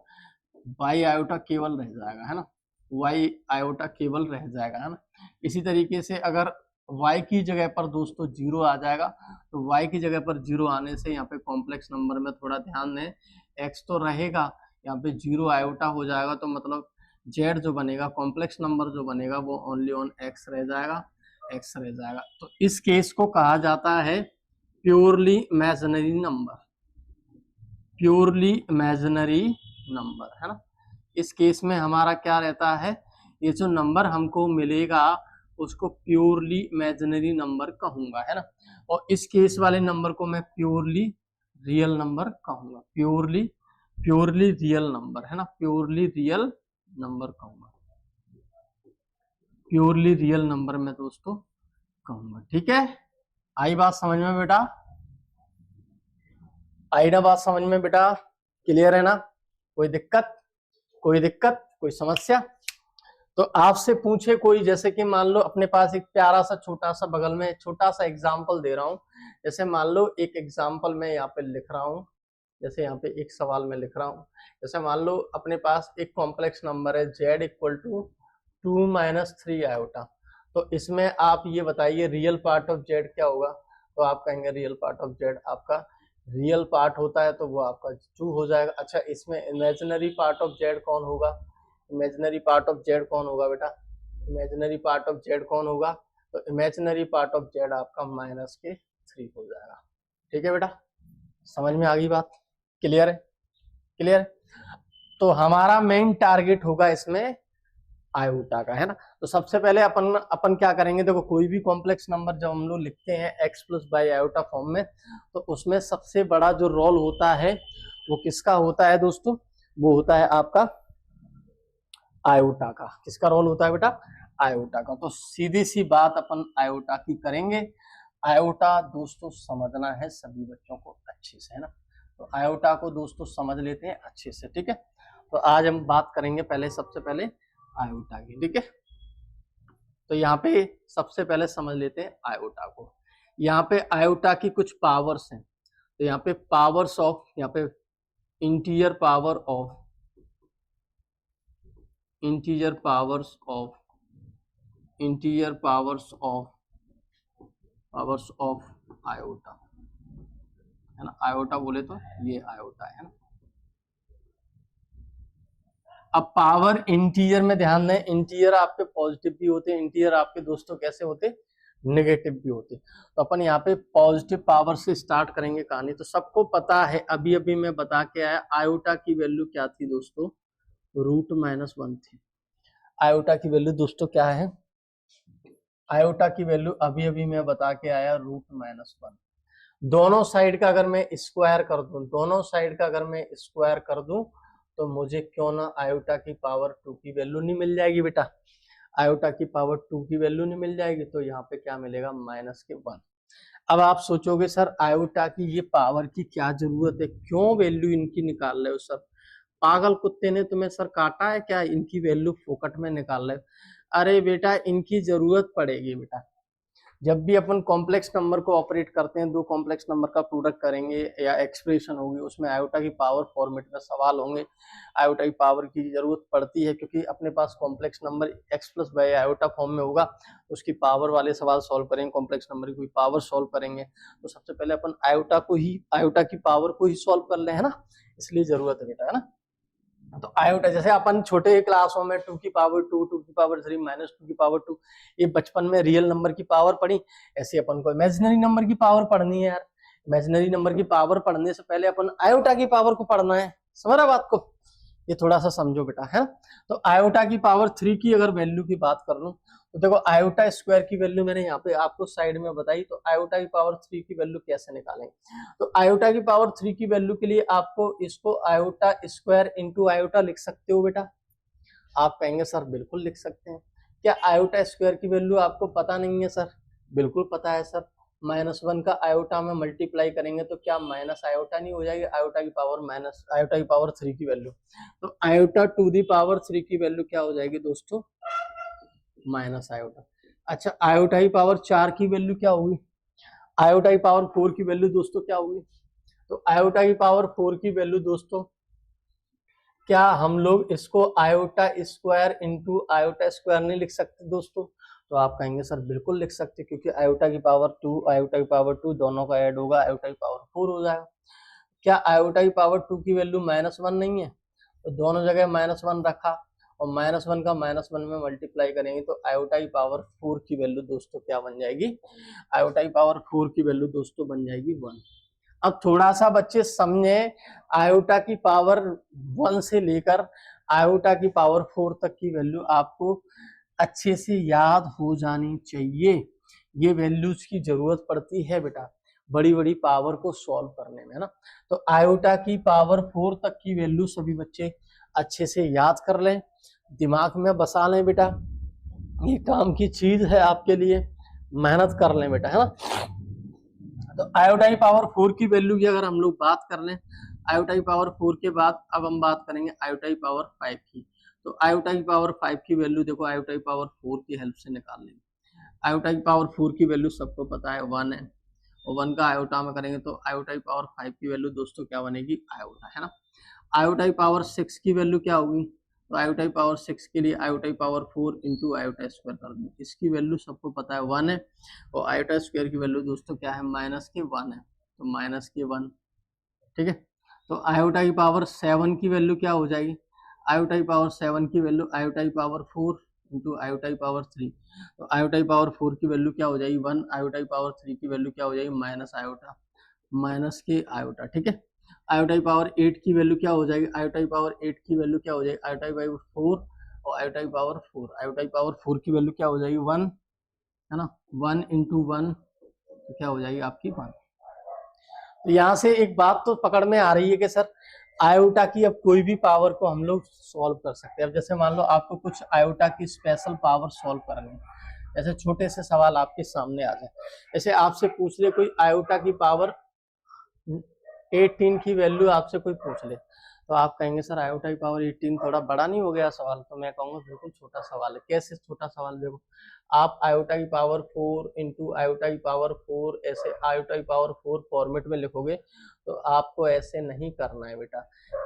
y आयोटा केवल रह जाएगा है ना, y आयोटा केवल रह जाएगा है ना। इसी तरीके से अगर y की जगह पर दोस्तों 0 आ जाएगा, तो y की जगह पर 0 आने से यहाँ पे कॉम्प्लेक्स नंबर में थोड़ा ध्यान दें, एक्स तो रहेगा, यहाँ पे 0 आयोटा हो जाएगा, तो मतलब जेड जो बनेगा, कॉम्प्लेक्स नंबर जो बनेगा वो ओनली ऑन एक्स रह जाएगा, एक्स रह जाएगा। तो इस केस को कहा जाता है purely imaginary number, purely imaginary number, है ना। इस केस में हमारा क्या रहता है, ये जो नंबर हमको मिलेगा उसको प्योरली इमेजिनरी नंबर कहूंगा, है ना। और इस केस वाले नंबर को मैं प्योरली रियल नंबर कहूंगा, प्योरली रियल नंबर, है ना, प्योरली रियल नंबर कहूंगा, प्योरली रियल नंबर में दोस्तों कहूंगा। ठीक है, आई बात समझ में बेटा, आई ना बात समझ में बेटा, क्लियर है ना, कोई दिक्कत, कोई समस्या। तो आपसे पूछे कोई, जैसे कि मान लो अपने पास एक प्यारा सा छोटा सा बगल में छोटा सा एग्जाम्पल दे रहा हूं, जैसे मान लो एक एग्जाम्पल मैं यहाँ पे लिख रहा हूं, जैसे यहाँ पे एक सवाल में लिख रहा हूं, जैसे मान लो अपने पास एक कॉम्प्लेक्स नंबर है z इक्वल टू 2 - 3 आयोटा। तो इसमें आप ये बताइए रियल पार्ट ऑफ z क्या होगा, तो आप कहेंगे रियल पार्ट ऑफ z आपका रियल पार्ट होता है तो वो आपका 2 हो जाएगा। अच्छा, इसमें इमेजिनरी पार्ट ऑफ z कौन होगा, इमेजिनरी पार्ट ऑफ z कौन होगा बेटा, इमेजिनरी पार्ट ऑफ z कौन होगा, तो इमेजिनरी पार्ट ऑफ z आपका -3 हो जाएगा। ठीक है बेटा, समझ में आ गई बात, क्लियर है, क्लियर है। तो हमारा मेन टारगेट होगा इसमें आयोटा का, है ना। तो सबसे पहले अपन क्या करेंगे, देखो कोई भी कॉम्प्लेक्स नंबर जब हम लोग लिखते हैं x plus by iota form में, तो उसमें सबसे बड़ा जो रोल होता है वो किसका होता है दोस्तों, वो होता है आपका आयोटा का। किसका रोल होता है बेटा, आयोटा का। तो सीधी सी बात अपन आयोटा की करेंगे। आयोटा दोस्तों समझना है सभी बच्चों को अच्छे से, है ना। तो आयोटा को दोस्तों समझ लेते हैं अच्छे से, ठीक है। तो आज हम बात करेंगे पहले, सबसे पहले आयोटा की, ठीक है। तो यहाँ पे सबसे पहले समझ लेते हैं आयोटा को। यहाँ पे आयोटा की कुछ पावर्स हैं, तो यहाँ पे पावर्स ऑफ, यहाँ पे integer power of, integer powers of, integer powers of iota, है ना। आयोटा बोले तो ये आयोटा है ना। अब पावर इंटीजर में ध्यान दें, इंटीजर आपके पॉजिटिव भी होते हैं, इंटीजर आपके दोस्तों कैसे होते, नेगेटिव भी होते। तो अपन यहाँ पे पॉजिटिव पावर से स्टार्ट करेंगे कहानी। तो सबको पता है, अभी अभी मैं बता के आया, आयोटा की वैल्यू क्या थी दोस्तों, √-1 थी। आयोटा की वैल्यू दोस्तों क्या है, आयोटा की वैल्यू अभी अभी मैं बता के आया √-1। दोनों साइड का अगर मैं स्क्वायर कर दूं, दोनों साइड का अगर मैं स्क्वायर कर दूं, तो मुझे क्यों ना आयोटा की पावर 2 की वैल्यू नहीं मिल जाएगी बेटा, आयोटा की पावर 2 की वैल्यू नहीं मिल जाएगी। तो यहाँ पे क्या मिलेगा, -1। अब आप सोचोगे सर आयोटा की ये पावर की क्या जरूरत है, क्यों वैल्यू इनकी निकाल रहे हो सर, पागल कुत्ते ने तुम्हें सर काटा है क्या, इनकी वैल्यू फोकट में निकाल रहे हो। अरे बेटा इनकी जरूरत पड़ेगी बेटा, जब भी अपन कॉम्प्लेक्स नंबर को ऑपरेट करते हैं, दो कॉम्प्लेक्स नंबर का प्रोडक्ट करेंगे या एक्सप्रेशन होगी, उसमें आयोटा की पावर फॉर्मेट में सवाल होंगे, आयोटा की पावर की जरूरत पड़ती है, क्योंकि अपने पास complex number x plus by iota form में होगा, उसकी पावर वाले सवाल सॉल्व करेंगे, कॉम्प्लेक्स नंबर की कोई पावर सॉल्व करेंगे, तो सबसे पहले अपन आयोटा की पावर को ही सॉल्व कर ले, है ना, इसलिए जरूरत है बेटा, है ना। तो आयोटा जैसे अपन छोटे क्लासों में 2 की पावर 2, 2 की पावर 3, -2 की पावर 2, ये बचपन में रियल नंबर की पावर पढ़ी, ऐसे अपन को इमेजिनरी नंबर की पावर पढ़नी है यार। इमेजिनरी नंबर की पावर पढ़ने से पहले अपन आयोटा की पावर को पढ़ना है, समझ रहा बात को, ये थोड़ा सा समझो बेटा, है। तो आयोटा की पावर 3 की अगर वैल्यू की बात कर लूं, तो देखो आयोटा स्क्वायर की वैल्यू मैंने यहाँ पे आपको साइड में बताई, तो आयोटा की पावर 3 की वैल्यू कैसे निकालेंगे, तो आयोटा की पावर 3 की वैल्यू के लिए आपको इसको आयोटा स्क्वायर इंटू आयोटा लिख सकते हो बेटा। आप कहेंगे सर बिल्कुल लिख सकते हैं, क्या आयोटा स्क्वायर की वैल्यू आपको पता नहीं है सर, बिल्कुल पता है सर। -1 का आयोटा में मल्टीप्लाई करेंगे तो क्या माइनस आयोटा नहीं हो जाएगी, आयोटा की पावर 3 की वैल्यू, तो आयोटा टू दी पावर 3 की वैल्यू क्या हो जाएगी दोस्तों, माइनस आयोटा। अच्छा, आयोटा की पावर 4 की वैल्यू क्या होगी, आयोटा की पावर 4 की वैल्यू दोस्तों क्या होगी, तो आयोटा की पावर 4 की वैल्यू दोस्तों, क्या हम लोग इसको iota square into iota square नहीं लिख सकते दोस्तों, तो आप कहेंगे सर बिल्कुल लिख सकते, क्योंकि आयोटा की पावर 2 आयोटा की पावर 2 दोनों का ऐड होगा, आयोटा की पावर 4 हो जाएगा। क्या आयोटा की पावर 2 की वैल्यू -1 नहीं है? तो दोनों जगह -1 रखा और -1 का -1 में मल्टीप्लाई करेंगे तो आयोटा की पावर 4 की वैल्यू दोस्तों क्या बन जाएगी? आयोटा की पावर 4 की वैल्यू दोस्तों बन जाएगी 1। अब थोड़ा सा बच्चे समझे, आयोटा की पावर 1 से लेकर आयोटा की पावर 4 तक की वैल्यू आपको अच्छे से याद हो जानी चाहिए। ये वैल्यूज की जरूरत पड़ती है बेटा बड़ी बड़ी पावर को सॉल्व करने में, है ना। तो आयोटा की पावर 4 तक की वैल्यू सभी बच्चे अच्छे से याद कर लें, दिमाग में बसा लें बेटा, ये काम की चीज है आपके लिए, मेहनत कर लें बेटा, है ना। तो आयोटा की पावर 4 की वैल्यू की अगर हम लोग बात कर लें, आयोटा की पावर 4 के बाद अब हम बात करेंगे आयोटा की पावर 5 की। तो आयोटा की पावर 5 की वैल्यू देखो आयोटा की पावर 4 की हेल्प से निकाल लेंगे। आयोटा की पावर 4 की वैल्यू सबको पता है 1 है, और 1 का आयोटा में करेंगे तो आयोटा की पावर 5 की वैल्यू दोस्तों क्या बनेगी? आयोटा, है ना। आयोटा की पावर 6 की वैल्यू क्या होगी? तो आयोटा की पावर 6 के लिए आयोटा की पावर 4 इंटू आयोटा स्क्वायर कर देंगे। इसकी वैल्यू सबको पता है 1 है, और आयोटा स्क्वायर की वैल्यू दोस्तों क्या है? -1 है, तो -1, ठीक है। तो आयोटा की पावर 7 की वैल्यू क्या हो जाएगी? आयोटा की पावर 7 की वैल्यू आयोटा की पावर 4 इंटू आयोटा की पावर 3। तो आयोटा की पावर 4 की वैल्यू क्या हो जाएगी? 1। आयोटा की पावर 3 की वैल्यू क्या हो जाएगी? माइनस आयोटा, माइनस के आयोटा, ठीक है। आयोटा की पावर 8 की वैल्यू क्या हो जाएगी? आयोटा की पावर 8 की वैल्यू क्या हो जाएगी? आयोटा की पावर 4 और आयोटा की पावर 4। आयोटा की पावर 4 की वैल्यू क्या हो जाएगी? 1, है ना। 1 इंटू 1 तो क्या हो जाएगी आपकी? 1। तो यहाँ से एक बात तो पकड़ में आ रही है कि सर आयोटा की अब कोई भी पावर को हम लोग सॉल्व कर सकते हैं। अब जैसे मान लो आपको कुछ आयोटा की स्पेशल पावर सॉल्व करनी है, जैसे छोटे से सवाल आपके सामने आ जाए, जैसे आपसे पूछ ले कोई आयोटा की पावर 18 की वैल्यू आपसे कोई पूछ ले, तो आप कहेंगे सर आयोटा की पावर 18 थोड़ा बड़ा नहीं हो गया सवाल? तो मैं कहूँगा बिल्कुल छोटा सवाल है। कैसे छोटा सवाल? देखो आप आयोटा की पावर 4 इंटू आयोटा की पावर 4 ऐसे आयोटा की पावर 4 फॉर्मेट में लिखोगे तो आपको ऐसे नहीं करना है बेटा।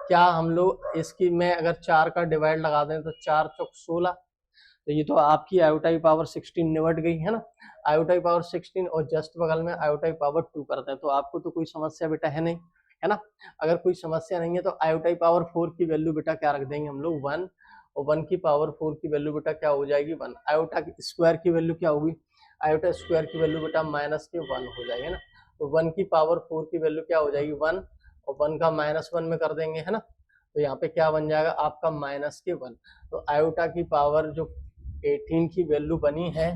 क्या हम लोग इसकी में अगर 4 का डिवाइड लगा दें तो 4 चौक 16, तो ये तो आपकी आयोटा की पावर 16 निपट गई, है ना। आयोटा की पावर 16 और जस्ट बगल में आयोटा की पावर 2 करते हैं, तो आपको तो कोई समस्या बेटा है नहीं, है ना। अगर कोई समस्या नहीं है तो आयोटा की पावर 4 की वैल्यू बेटा क्या रख देंगे हम लोग? 1, और 1 की पावर 4 की वैल्यू बेटा क्या हो जाएगी? 1। आयोटा की स्क्वायर की वैल्यू क्या होगी? आयोटा स्क्वायर की वैल्यू बेटा -1 हो जाएगी ना। तो 1 की पावर 4 की वैल्यू क्या हो जाएगी? 1, और 1 का -1 में कर देंगे, है ना। तो यहाँ पे क्या बन जाएगा आपका? -1। तो आयोटा की पावर जो 18 की वैल्यू बनी है,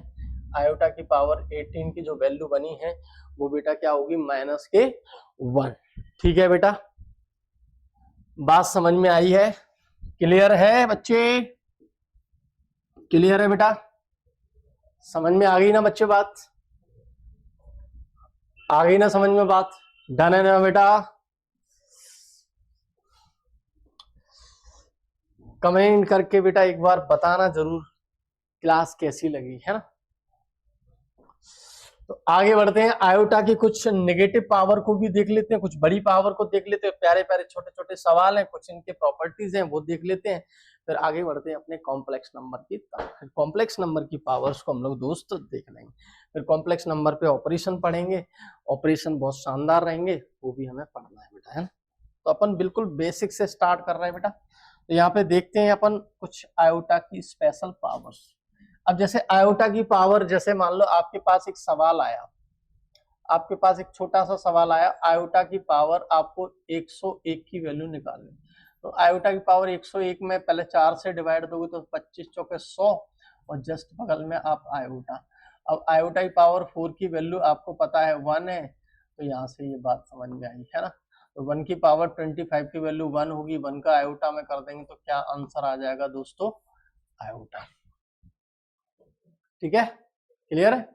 आयोटा की पावर 18 की जो वैल्यू बनी है वो बेटा क्या होगी? -1। ठीक है बेटा, बात समझ में आई है? क्लियर है बच्चे? क्लियर है बेटा? समझ में आ गई ना बच्चे बात? आ गई ना समझ में बात? डन है ना बेटा? कमेंट करके बेटा एक बार बताना जरूर क्लास कैसी लगी, है ना। तो आगे बढ़ते हैं, आयोटा की कुछ नेगेटिव पावर को भी देख लेते हैं, कुछ बड़ी पावर को देख लेते हैं। प्यारे प्यारे छोटे छोटे सवाल हैं, कुछ इनके प्रॉपर्टीज हैं वो देख लेते हैं, फिर आगे बढ़ते हैं अपने कॉम्प्लेक्स नंबर की तरफ। कॉम्प्लेक्स नंबर की पावर्स को हम लोग दोस्त देख लेंगे, फिर कॉम्प्लेक्स नंबर पे ऑपरेशन पढ़ेंगे। ऑपरेशन बहुत शानदार रहेंगे, वो भी हमें पढ़ना है बेटा, है ना। तो अपन बिल्कुल बेसिक से स्टार्ट कर रहे हैं बेटा। तो यहाँ पे देखते हैं अपन कुछ आयोटा की स्पेशल पावर्स। अब जैसे आयोटा की पावर, जैसे मान लो आपके पास एक सवाल आया, आपके पास एक छोटा सा सवाल आया, आयोटा की पावर आपको 101 की वैल्यू निकालनी। तो आयोटा की पावर 101 में पहले 4 से डिवाइड दोगे तो 25 चौके 100, और जस्ट बगल में आप आयोटा। अब आयोटा की पावर 4 की वैल्यू आपको पता है 1 है, तो यहाँ से ये बात समझ में आई, है ना। तो 1 की पावर 25 की वैल्यू 1 होगी, 1 का आयोटा में कर देंगे तो क्या आंसर आ जाएगा दोस्तों? आयोटा। ठीक है, क्लियर है।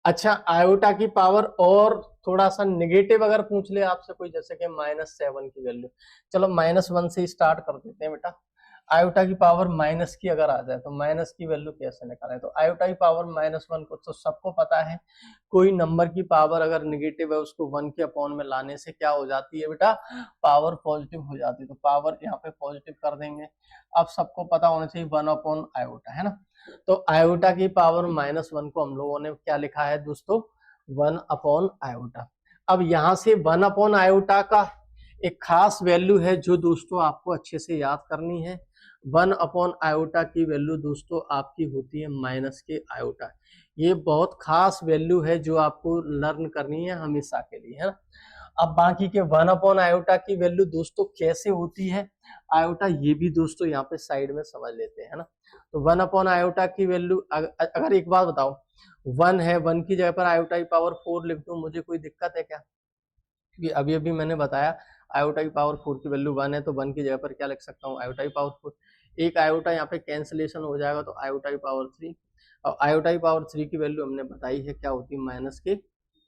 अच्छा, आयोटा की पावर और थोड़ा सा नेगेटिव अगर पूछ ले आपसे कोई, जैसे कि -7 की वैल्यू, चलो -1 से स्टार्ट कर देते हैं बेटा। आयोटा की पावर माइनस की अगर आ जाए तो माइनस की वैल्यू कैसे निकालें? तो आयोटा की पावर -1 को तो सबको पता है, कोई नंबर की पावर अगर नेगेटिव है उसको 1 के अपॉन में लाने से क्या हो जाती है बेटा? पावर पॉजिटिव हो जाती है। तो पावर यहाँ पे पॉजिटिव कर देंगे। अब सबको पता होना चाहिए 1 अपॉन आयोटा, है ना। तो आयोटा की पावर -1 को हम लोगों ने क्या लिखा है दोस्तों? 1 अपॉन आयोटा। अब यहां से 1 अपॉन आयोटा का एक खास वैल्यू है जो दोस्तों आपको अच्छे से याद करनी है। 1/आयोटा की वैल्यू दोस्तों आपकी होती है माइनस के आयोटा। ये बहुत खास वैल्यू है जो आपको लर्न करनी है हमेशा के लिए, है ना। अब बाकी के 1/आयोटा की वैल्यू दोस्तों कैसे होती है आयोटा, ये भी दोस्तों यहाँ पे साइड में समझ लेते हैं ना। तो 1/आयोटा की वैल्यू अगर एक बात बताओ, 1 है, 1 की जगह पर आयोटा की पावर 4 लिख दूं, मुझे कोई दिक्कत है क्या? क्योंकि अभी अभी मैंने बताया आयोटा की पावर 4 की वैल्यू 1 है, तो 1 की जगह पर क्या लिख सकता हूँ, आयोटा की पावर 4। एक आयोटा यहाँ पे कैंसिलेशन हो जाएगा, तो आयोटा की पावर 3। और आयोटा की पावर 3 की वैल्यू हमने बताई है क्या होती है, माइनस के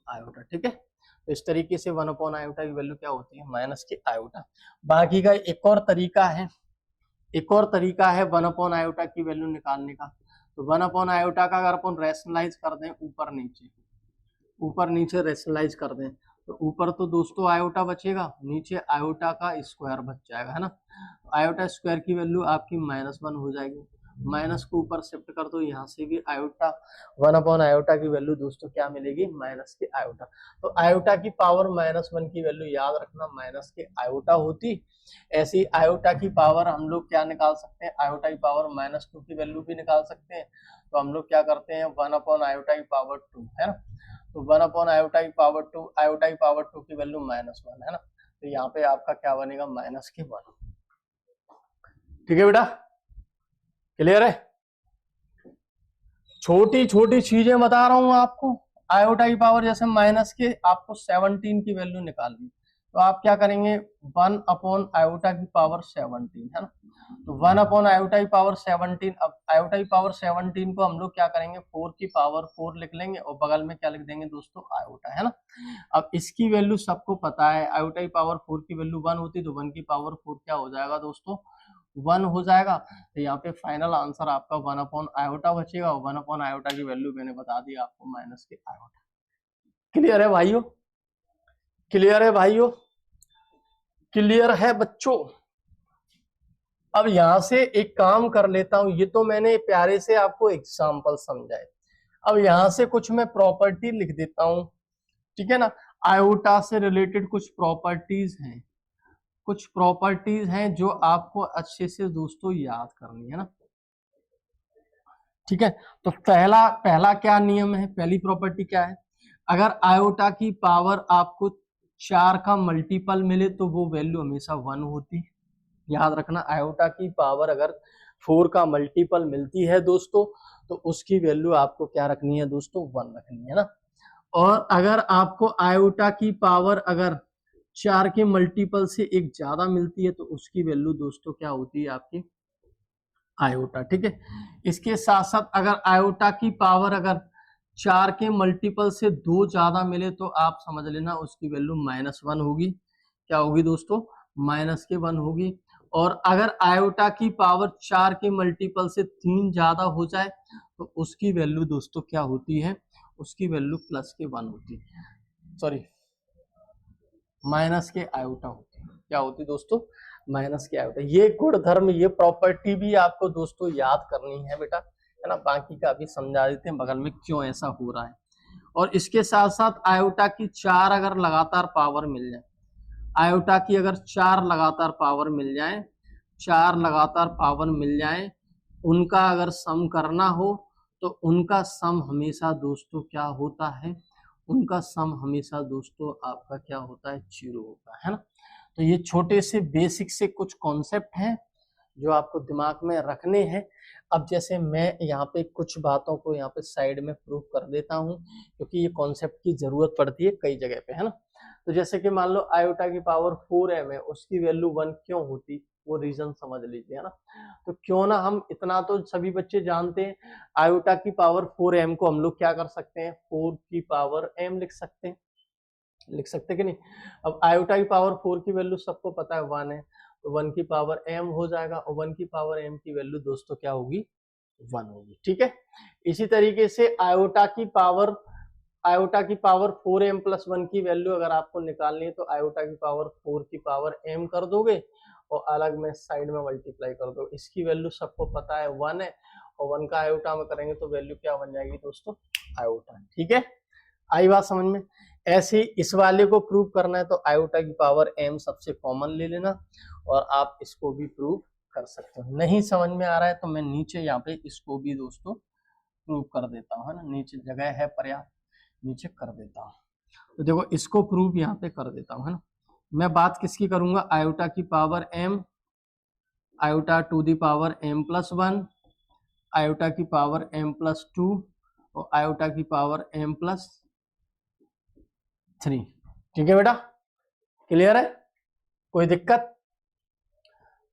आयोटा। ठीक है, तो इस तरीके से 1/आयोटा की वैल्यू क्या होती है, माइनस के आयोटा। बाकी का एक और तरीका है, 1/आयोटा की वैल्यू निकालने का। तो 1/आयोटा का अगर अपन रैशनलाइज कर दें ऊपर नीचे रैशनलाइज कर दें, तो ऊपर तो दोस्तों आयोटा बचेगा, नीचे आयोटा का स्क्वायर बच जाएगा, है ना। आयोटा स्क्वायर की वैल्यू आपकी -1 हो जाएगी, माइनस को ऊपर शिफ्ट कर दो, यहाँ से भी आयोटा 1/आयोटा की वैल्यू दोस्तों क्या मिलेगी, माइनस के आयोटा। तो आयोटा की पावर -1 की वैल्यू याद रखना माइनस के आयोटा होती। ऐसी आयोटा की पावर हम लोग क्या निकाल सकते हैं, आयोटा की पावर -2 की वैल्यू भी निकाल सकते हैं। तो हम लोग क्या करते हैं, 1/आयोटा की पावर 2, है ना। तो 1/आयोटा की पावर 2, आयोटा की पावर 2 की वैल्यू -1 है ना। तो यहाँ पे आपका क्या बनेगा, -1। ठीक है बेटा, क्लियर है। छोटी छोटी चीजें बता रहा हूं आपको। आयोटा की पावर जैसे माइनस के आपको 17 की वैल्यू निकालनी, तो आप क्या करेंगे, 1/आयोटा की पावर 17, है ना। तो 1/आयोटा की पावर 17, अब आयोटा की पावर 17 को हम लोग क्या करेंगे, 4 की पावर 4 लिख लेंगे और बगल में क्या लिख देंगे दोस्तों, आयोटा, है ना। अब इसकी वैल्यू सबको पता है, आयोटा की पावर 4 की वैल्यू 1 होती, तो 1 की पावर 4 क्या हो जाएगा दोस्तों, 1 हो जाएगा। तो यहाँ पे फाइनल आंसर आपका 1/आयोटा बचेगा, और 1/आयोटा की वैल्यू मैंने बता दी आपको, माइनस के आयोटा। क्लियर है भाइयों, क्लियर है भाइयों, क्लियर है बच्चों। अब यहां से एक काम कर लेता हूं, ये तो मैंने प्यारे से आपको एग्जाम्पल समझाए। अब यहां से कुछ मैं प्रॉपर्टी लिख देता हूं, ठीक है ना। आयोटा से रिलेटेड कुछ प्रॉपर्टीज हैं जो आपको अच्छे से दोस्तों याद करनी है ना। ठीक है, तो पहला क्या नियम है, पहली प्रॉपर्टी क्या है, अगर आयोटा की पावर आपको 4 का मल्टीपल मिले तो वो वैल्यू हमेशा 1 होती है। याद रखना, आयोटा की पावर अगर 4 का मल्टीपल मिलती है दोस्तों, तो उसकी वैल्यू आपको क्या रखनी है दोस्तों, 1 रखनी है ना। और अगर आपको आयोटा की पावर अगर 4 के मल्टीपल से एक ज्यादा मिलती है, तो उसकी वैल्यू दोस्तों क्या होती है आपकी, आयोटा। ठीक है, इसके साथ साथ अगर आयोटा की पावर अगर 4 के मल्टीपल से 2 ज्यादा मिले, तो आप समझ लेना उसकी वैल्यू -1 होगी। क्या होगी दोस्तों, -1 होगी। और अगर आयोटा की पावर 4 के मल्टीपल से 3 ज्यादा हो जाए, तो उसकी वैल्यू दोस्तों क्या होती है, उसकी वैल्यू +1 होती है, सॉरी माइनस के आयोटा होती है। क्या होती दोस्तों, माइनस के आयोटा। ये गुणधर्म, ये प्रॉपर्टी भी आपको दोस्तों याद करनी है बेटा, है ना। बाकी का अभी समझा देते हैं बगल में क्यों ऐसा हो रहा है। और इसके साथ साथ आयोटा की 4 अगर लगातार पावर मिल जाए, आयोटा की अगर 4 लगातार पावर मिल जाए, 4 लगातार पावर मिल जाए, उनका अगर सम करना हो, तो उनका सम हमेशा दोस्तों क्या होता है, उनका सम हमेशा दोस्तों आपका क्या होता है, 0 होता है ना। तो ये छोटे से बेसिक से कुछ कॉन्सेप्ट हैं जो आपको दिमाग में रखने हैं। अब जैसे मैं यहाँ पे कुछ बातों को यहाँ पे साइड में प्रूव कर देता हूँ, क्योंकि ये कॉन्सेप्ट की जरूरत पड़ती है कई जगह पे, है ना। तो जैसे कि मान लो आयोटा की पावर 4m है, उसकी वैल्यू 1 क्यों होती, वो रीजन समझ लीजिए, है ना। तो क्यों ना, हम इतना तो सभी बच्चे जानते हैं, आयोटा की पावर 4m को हम लोग क्या कर सकते हैं, 4 की पावर m लिख सकते कि नहीं। अब आयोटा की पावर 4 की वैल्यू सबको पता है 1 है, तो 1 की पावर m हो जाएगा, और 1 की पावर m की वैल्यू दोस्तों क्या होगी, 1 होगी। ठीक है, इसी तरीके से आयोटा की पावर 4m + 1 की वैल्यू अगर आपको निकालनी है, तो आयोटा की पावर 4 की पावर m कर दोगे और अलग में साइड में मल्टीप्लाई कर दो। इसकी वैल्यू सबको पता है 1 है, और 1 का आयोटा में करेंगे तो वैल्यू क्या बन जाएगी दोस्तों, आयोटा। ठीक है, आई बात समझ में। ऐसे इस वाले को प्रूव करना है तो आयोटा की पावर m सबसे कॉमन ले लेना और आप इसको भी प्रूव कर सकते हो। नहीं समझ में आ रहा है तो मैं नीचे यहाँ पे इसको भी दोस्तों प्रूव कर देता हूँ, है ना, नीचे जगह है पर्याप्त, नीचे कर देता हूँ। तो देखो इसको प्रूव यहाँ पे कर देता हूँ, है ना। मैं बात किसकी करूंगा, आयोटा की power m, iota to the power m+1, iota की पावर m+2 और आयोटा की पावर m+3। ठीक है बेटा, क्लियर है, कोई दिक्कत।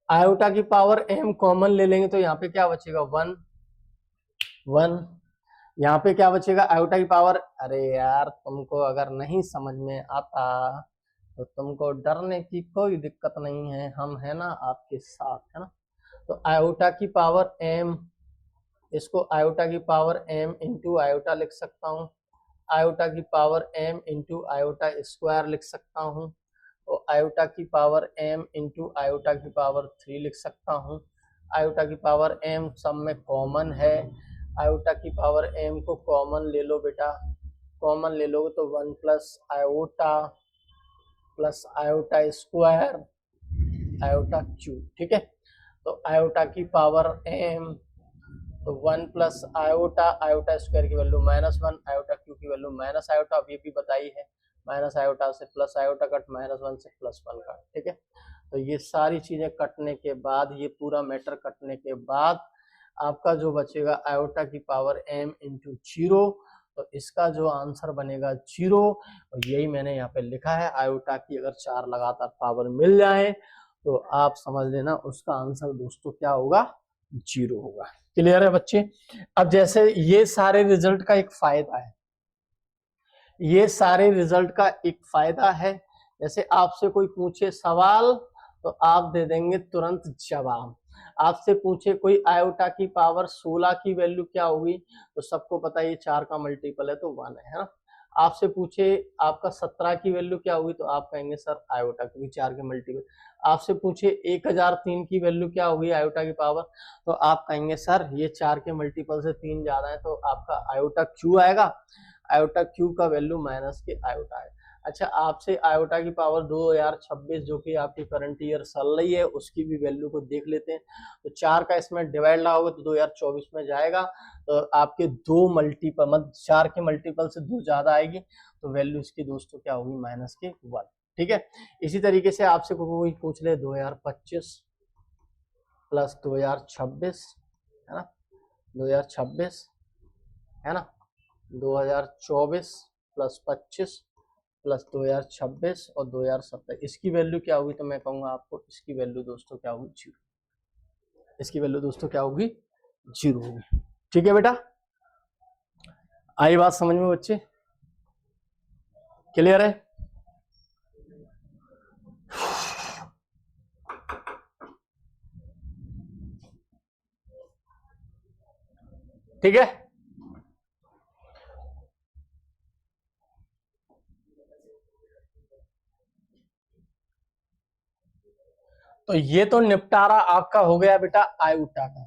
आयोटा की पावर m कॉमन ले लेंगे तो यहाँ पे क्या बचेगा, 1 1, यहाँ पे क्या बचेगा, आयोटा की पावर, अरे यार तुमको अगर नहीं समझ में आता तो तुमको डरने की कोई दिक्कत नहीं है, हम है ना आपके साथ, है ना। तो आयोटा की पावर m, इसको आयोटा की पावर m इंटू आयोटा लिख सकता हूँ, आयोटा की power m into iota square लिख सकता हूँ, और आयोटा की पावर m इंटू आयोटा की पावर 3 लिख सकता हूँ। आयोटा की पावर m सब में कॉमन है, आयोटा की पावर m को कॉमन ले लो बेटा, कॉमन ले लोगे तो 1 plus iota square iota cube. ठीक है, तो आयोटा की पावर m तो 1 प्लस आयोटा स्क्वायर की वैल्यू -1, आयोटा क्यू की वैल्यू माइनस आयोटा, अब ये भी बताई है, माइनस आयोटा से प्लस आयोटा कट, -1 से +1 कट। ठीक है, तो ये सारी चीजें कटने के बाद, ये पूरा मैटर कटने के बाद आपका जो बचेगा आयोटा की पावर m इंटू 0, तो इसका जो आंसर बनेगा 0, और यही मैंने यहाँ पे लिखा है। आयोटा की अगर 4 लगातार पावर मिल जाए तो आप समझ लेना उसका आंसर दोस्तों क्या होगा, 0 होगा। क्लियर है बच्चे। अब जैसे ये सारे रिजल्ट का एक फायदा है, ये सारे रिजल्ट का एक फायदा है, जैसे आपसे कोई पूछे सवाल तो आप दे देंगे तुरंत जवाब। आपसे पूछे कोई आयोटा की पावर 16 की वैल्यू क्या होगी, तो सबको पता है ये 4 का मल्टीपल है तो 1 है ना। आपसे पूछे आपका 17 की वैल्यू क्या होगी तो आप कहेंगे सर आयोटा, क्योंकि 4 के मल्टीपल। आपसे पूछे 1003 की वैल्यू क्या होगी आयोटा की पावर, तो आप कहेंगे सर ये 4 के मल्टीपल से 3 ज्यादा है, तो आपका आयोटा क्यू आएगा, आयोटा क्यू का वैल्यू माइनस के आयोटा है। अच्छा, आपसे आयोटा की पावर 2026 जो कि आपकी करंट ईयर चल रही है उसकी भी वैल्यू को देख लेते हैं। तो 4 का इसमें डिवाइड लगाओगे तो 2024 में जाएगा, तो आपके 2 मल्टीपल, मतलब 4 के मल्टीपल से 2 ज्यादा आएगी, तो वैल्यू इसकी दोस्तों क्या होगी, माइनस के 1। ठीक है, इसी तरीके से आपसे कोई पूछ ले 2025 प्लस 2026, है ना, 2026 है ना, 2024 प्लस 25 प्लस 2026 और 2027, इसकी वैल्यू क्या होगी, तो मैं कहूंगा आपको इसकी वैल्यू दोस्तों क्या होगी, 0। इसकी वैल्यू दोस्तों क्या होगी, 0 होगी। ठीक है बेटा, आई बात समझ में बच्चे, क्लियर है। ठीक है, तो ये तो निपटारा आपका हो गया बेटा आयोटा का।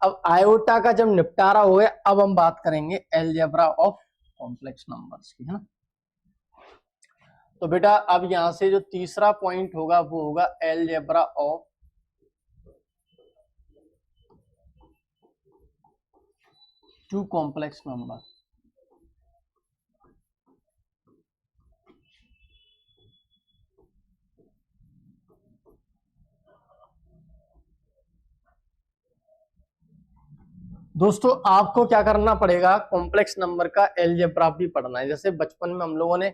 अब आयोटा का जब निपटारा हो गया, अब हम बात करेंगे अलजेब्रा ऑफ कॉम्प्लेक्स नंबर्स की, है ना। तो बेटा अब यहां से जो तीसरा पॉइंट होगा वो होगा algebra of two complex number. दोस्तों आपको क्या करना पड़ेगा, कॉम्प्लेक्स नंबर का अलजेब्रा भी पढ़ना है। जैसे बचपन में हम लोगों ने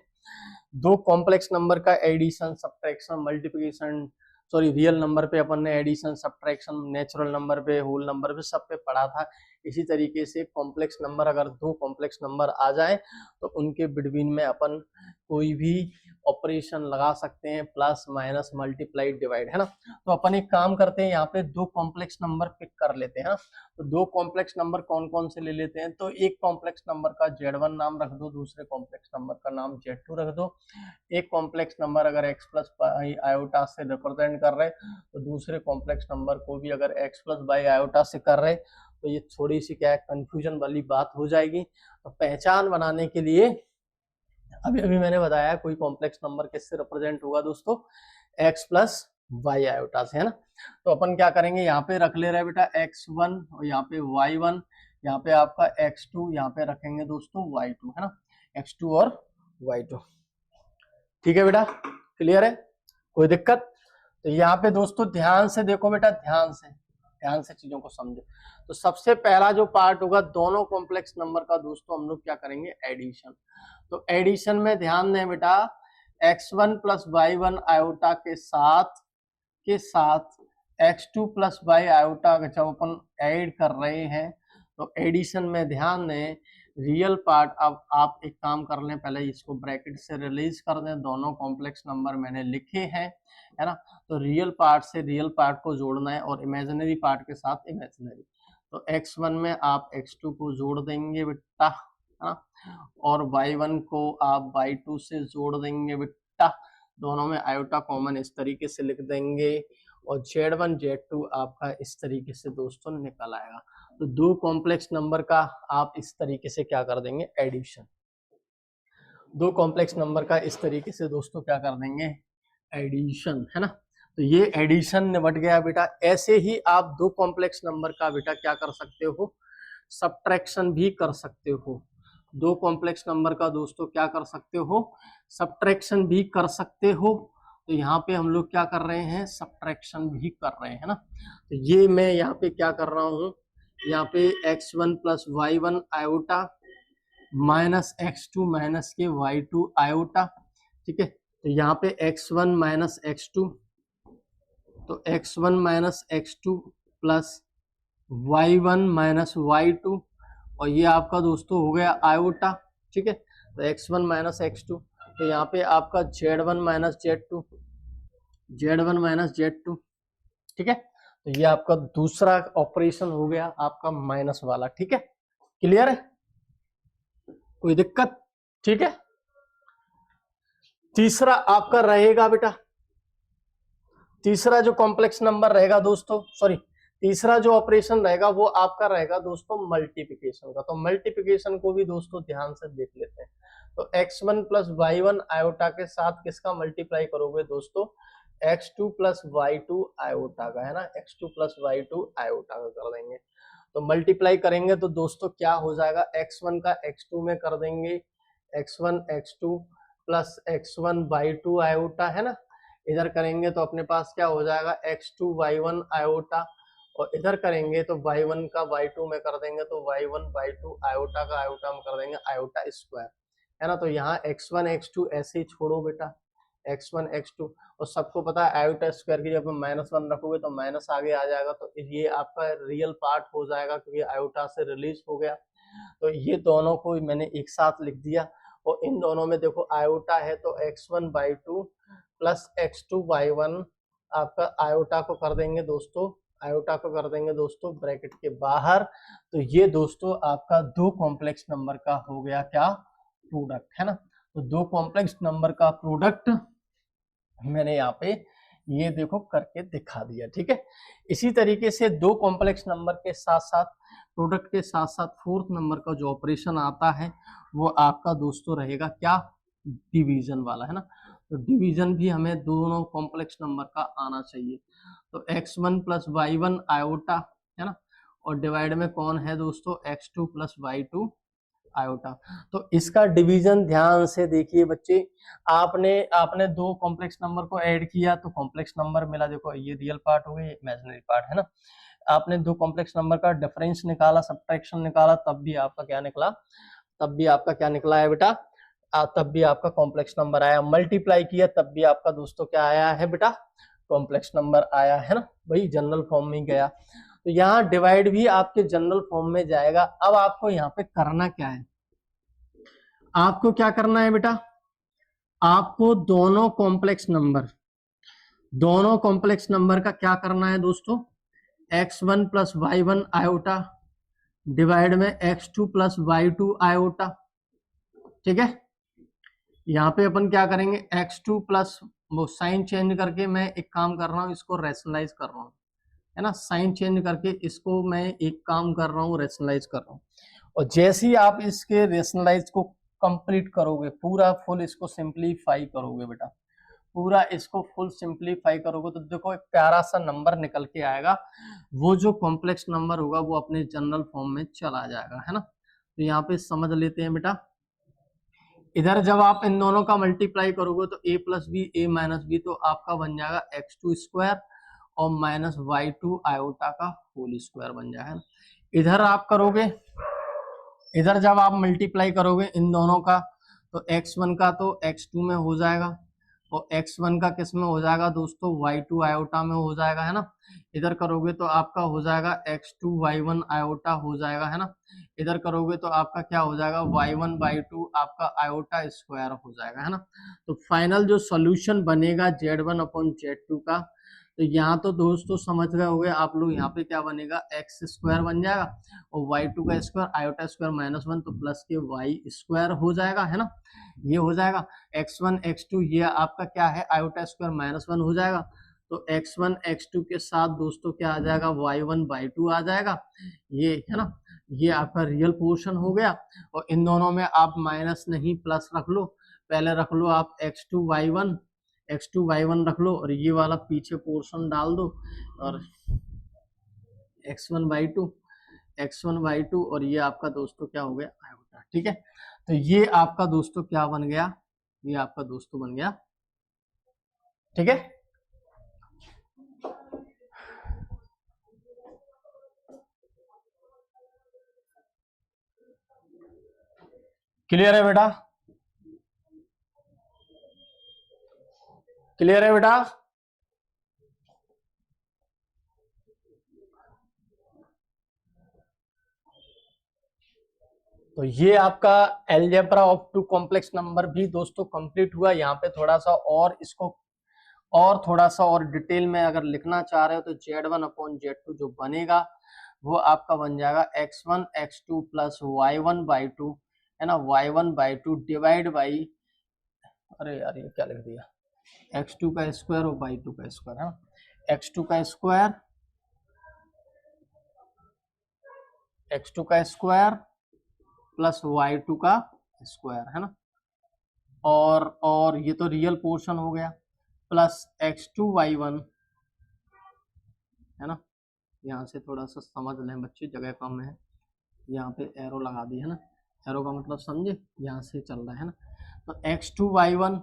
2 कॉम्प्लेक्स नंबर का addition, subtraction, multiplication, sorry real number पे अपन ने एडिशन, सब्ट्रैक्शन, नेचुरल नंबर पे, होल नंबर पे, सब पे पढ़ा था। इसी तरीके से कॉम्प्लेक्स नंबर, अगर 2 कॉम्प्लेक्स नंबर आ जाए तो उनके बिटवीन में अपन कोई भी ऑपरेशन लगा सकते हैं, प्लस माइनस मल्टीप्लाई डिवाइड, है ना। तो अपन एक काम करते हैं, यहाँ पे 2 कॉम्प्लेक्स नंबर पिक कर लेते हैं। तो 2 कॉम्प्लेक्स नंबर कौन कौन से ले लेते हैं, तो एक कॉम्प्लेक्स नंबर का Z1 नाम रख दो, दूसरे कॉम्प्लेक्स नंबर का नाम Z2 रख दो। एक कॉम्प्लेक्स नंबर अगर x प्लस बाई आयोटा से रिप्रेजेंट कर रहे तो दूसरे कॉम्प्लेक्स नंबर को भी अगर x प्लस बाई आयोटा से कर रहे, तो ये थोड़ी सी क्या है, कंफ्यूजन वाली बात हो जाएगी। तो पहचान बनाने के लिए अभी अभी मैंने बताया कोई कॉम्प्लेक्स नंबर किससे रिप्रेजेंट होगा दोस्तों, x प्लस वाई आयोटा से, है ना। तो अपन क्या करेंगे, यहाँ पे रख ले रहे बेटा x1 और यहाँ पे y1, यहाँ पे आपका x2, यहाँ पे रखेंगे दोस्तों y2, है ना, x2 और y2। ठीक है बेटा, क्लियर है, कोई दिक्कत? तो यहाँ पे दोस्तों ध्यान से देखो बेटा, ध्यान से चीजों को समझो। तो सबसे पहला जो पार्ट होगा दोनों कॉम्प्लेक्स नंबर का दोस्तों, हम लोग क्या करेंगे, एडिशन। तो एडिशन में ध्यान दें बेटा, x1 प्लस y1 आयोटा के साथ x2 प्लस y आयोटा जब अपन ऐड कर रहे हैं, तो एडिशन में ध्यान दें, रियल पार्ट, अब आप एक काम कर लें, पहले इसको ब्रैकेट से रिलीज कर दें, दोनों कॉम्प्लेक्स नंबर मैंने लिखे हैं, है ना। तो रियल पार्ट से रियल पार्ट को जोड़ना है और इमेजिनरी पार्ट के साथ इमेजिनरी। तो x1 में आप x2 को जोड़ देंगे बेटा, है ना, और y1 को आप y2 से जोड़ देंगे बेटा, दोनों में आयोटा कॉमन इस तरीके से लिख देंगे, और z1 z2 आपका इस तरीके से दोस्तों निकल आएगा। तो दो कॉम्प्लेक्स नंबर का आप इस तरीके से क्या कर देंगे, एडिशन। दो कॉम्प्लेक्स नंबर का इस तरीके से दोस्तों क्या कर देंगे, एडिशन, है ना। तो ये एडिशन निपट गया बेटा। ऐसे ही आप दो कॉम्प्लेक्स नंबर का बेटा क्या कर सकते हो, सब्ट्रैक्शन भी कर सकते हो। दो कॉम्प्लेक्स नंबर का दोस्तों क्या कर सकते हो, सब्ट्रैक्शन भी कर सकते हो। तो यहाँ पे हम लोग क्या कर रहे हैं, सब्ट्रैक्शन भी कर रहे हैं ना। तो ये मैं यहाँ पे क्या कर रहा हूँ, यहाँ पे x1 plus y1 iota minus x2 minus के y2 आयोटा, ठीक है। तो यहाँ पे x1 माइनस x2, तो x1 minus x2 plus y1 minus y2, और ये आपका दोस्तों हो गया आयोटा, ठीक है। तो x1 माइनस x2, तो यहाँ पे आपका z1 minus z2, z1 minus z2, ठीक है। तो ये आपका दूसरा ऑपरेशन हो गया आपका माइनस वाला, ठीक है, क्लियर है, कोई दिक्कत? ठीक है। तीसरा आपका रहेगा बेटा, तीसरा जो कॉम्प्लेक्स नंबर रहेगा दोस्तों, सॉरी, तीसरा जो ऑपरेशन रहेगा वो आपका रहेगा दोस्तों मल्टीप्लिकेशन का। तो मल्टीप्लिकेशन को भी दोस्तों ध्यान से देख लेते हैं। तो x1 प्लस y1 आयोटा के साथ किसका मल्टीप्लाई करोगे दोस्तों, x2 प्लस y2 आयोटा का, है ना, x2 प्लस y2 आयोटा का कर देंगे। तो मल्टीप्लाई करेंगे तो दोस्तों क्या हो जाएगा, x1 का x2 में कर देंगे, x1 x2 plus x1 y2 iota, है ना। इधर करेंगे तो अपने पास क्या हो जाएगा, x2 y1 आयोटा, और इधर करेंगे तो y1 का y2 में कर देंगे, तो y1 y2 आयोटा का आयोटा में कर देंगे आयोटा स्क्वायर, है ना। तो यहाँ x1 x2 ऐसे ही छोड़ो बेटा, x1 x2, और सबको पता है आयोटा स्क्वायर की जब -1 रखोगे तो माइनस आगे आ जाएगा, तो ये आपका रियल पार्ट हो जाएगा क्योंकि आयोटा से रिलीज हो गया। तो ये दोनों को मैंने एक साथ लिख दिया, और इन दोनों में देखो आयोटा है, तो x1 y2 plus x2 y1 आपका आयोटा को कर देंगे दोस्तों, आयोटा को कर देंगे दोस्तों ब्रैकेट के बाहर। तो ये दोस्तों आपका दो कॉम्प्लेक्स नंबर का हो गया क्या, प्रोडक्ट, है ना। तो दो कॉम्प्लेक्स नंबर का प्रोडक्ट मैंने यहाँ पे ये देखो करके दिखा दिया, ठीक है। इसी तरीके से दो कॉम्प्लेक्स नंबर के साथ साथ प्रोडक्ट के साथ साथ फोर्थ नंबर का जो ऑपरेशन आता है वो आपका दोस्तों रहेगा क्या, डिवीजन वाला, है ना। तो डिवीजन भी हमें दोनों कॉम्प्लेक्स नंबर का आना चाहिए। तो x1 प्लस y1 आयोटा, है ना, और डिवाइड में कौन है दोस्तों, x2 प्लस y2 आयोटा। तो इसका डिवीजन ध्यान से देखिए बच्चे, आपने दो कॉम्प्लेक्स नंबर को ऐड किया तो कॉम्प्लेक्स नंबर मिला, देखो ये रियल पार्ट हो गया, ये इमेजिनरी पार्ट, है ना। आपने दो कॉम्प्लेक्स नंबर का डिफरेंस निकाला, सब्ट्रैक्शन निकाला, तब भी आपका क्या निकला, तब भी आपका क्या निकला है बेटा, तब भी आपका कॉम्प्लेक्स नंबर आया। मल्टीप्लाई किया तब भी आपका दोस्तों क्या आया है बेटा, कॉम्प्लेक्स नंबर आया, है ना, वही जनरल फॉर्म में गया। तो यहाँ डिवाइड भी आपके जनरल फॉर्म में जाएगा। अब आपको यहाँ पे करना क्या है, आपको क्या करना है बेटा, आपको दोनों कॉम्प्लेक्स नंबर का क्या करना है दोस्तों, x1 plus y1 iota divide में x2 प्लस y2 आयोटा, ठीक है। यहाँ पे अपन क्या करेंगे, x2 प्लस, वो साइन चेंज करके मैं एक काम कर रहा हूँ, इसको रैशनलाइज कर रहा हूँ, है ना, साइन चेंज करके इसको मैं एक काम कर रहा हूँ, रैशनलाइज कर रहा हूँ। और जैसे ही आप इसके रैशनलाइज को कंप्लीट करोगे, पूरा फुल इसको सिंप्लीफाई करोगे बेटा, पूरा इसको फुल सिंप्लीफाई करोगे तो देखो एक प्यारा सा नंबर निकल के आएगा। वो जो कॉम्प्लेक्स नंबर होगा वो अपने जनरल फॉर्म में चला जाएगा, है ना। तो यहाँ पे समझ लेते हैं बेटा, इधर जब आप इन दोनों का मल्टीप्लाई करोगे तो a plus B A minus B, तो आपका बन जाएगा x2 स्क्वायर और माइनस y2 आयोटा का होल स्क्वायर बन जाएगा। इधर आप करोगे, इधर जब आप मल्टीप्लाई करोगे इन दोनों का तो x1 का तो x2 में हो जाएगा और x1 का किस में हो जाएगा दोस्तों, y2 आयोटा में हो जाएगा, है ना। इधर करोगे तो आपका हो जाएगा x2 y1 आयोटा हो जाएगा, है ना। इधर करोगे तो आपका क्या हो जाएगा, y1 y2 आपका आयोटा स्क्वायर हो जाएगा, है ना। तो फाइनल जो सॉल्यूशन बनेगा z1 अपॉन z2 का, तो यहाँ तो दोस्तों समझ गए होंगे आप लोग, यहाँ पे क्या बनेगा एक्स स्क्वायर बन जाएगा और y2 का स्क्वायर आयोटा स्क्वायर माइनस 1 तो प्लस के y स्क्वायर हो जाएगा, है ना। ये हो जाएगा x1 x2, ये आपका क्या है आयोटा स्क्वायर माइनस 1 हो जाएगा, तो x1 x2 के साथ दोस्तों क्या आ जाएगा y1 y2 आ जाएगा, ये है ना। ये आपका रियल पोर्शन हो गया और इन दोनों में आप माइनस नहीं प्लस रख लो, पहले रख लो आप x2 y1 रख लो और ये वाला पीछे पोर्शन डाल दो और x1 y2 और ये आपका दोस्तों क्या हो गया आयोटा, ठीक है। तो ये आपका दोस्तों क्या बन गया, ये आपका दोस्तों बन गया, ठीक है। क्लियर है बेटा, क्लियर है बेटा। तो ये आपका algebra of two complex number भी दोस्तों कंप्लीट हुआ। यहाँ पे थोड़ा सा और इसको और थोड़ा सा और डिटेल में अगर लिखना चाह रहे हो तो z1 अपॉन z2 जो बनेगा वो आपका बन जाएगा x1 x2 plus y1 by2, है ना, y1 by2 डिवाइड बाई, अरे यार ये क्या लिख दिया, x2 का स्क्वायर और y2 का स्क्वायर, है ना, x2 का स्क्वायर प्लस y2 का स्क्वायर, है ना, और ये तो रियल पोर्शन हो गया प्लस x2 y1, है ना। यहाँ से थोड़ा सा समझ लें बच्चे, जगह कम है, यहाँ पे एरो लगा दी है ना, एरो का मतलब समझे, यहाँ से चल रहा है ना। तो x2 y1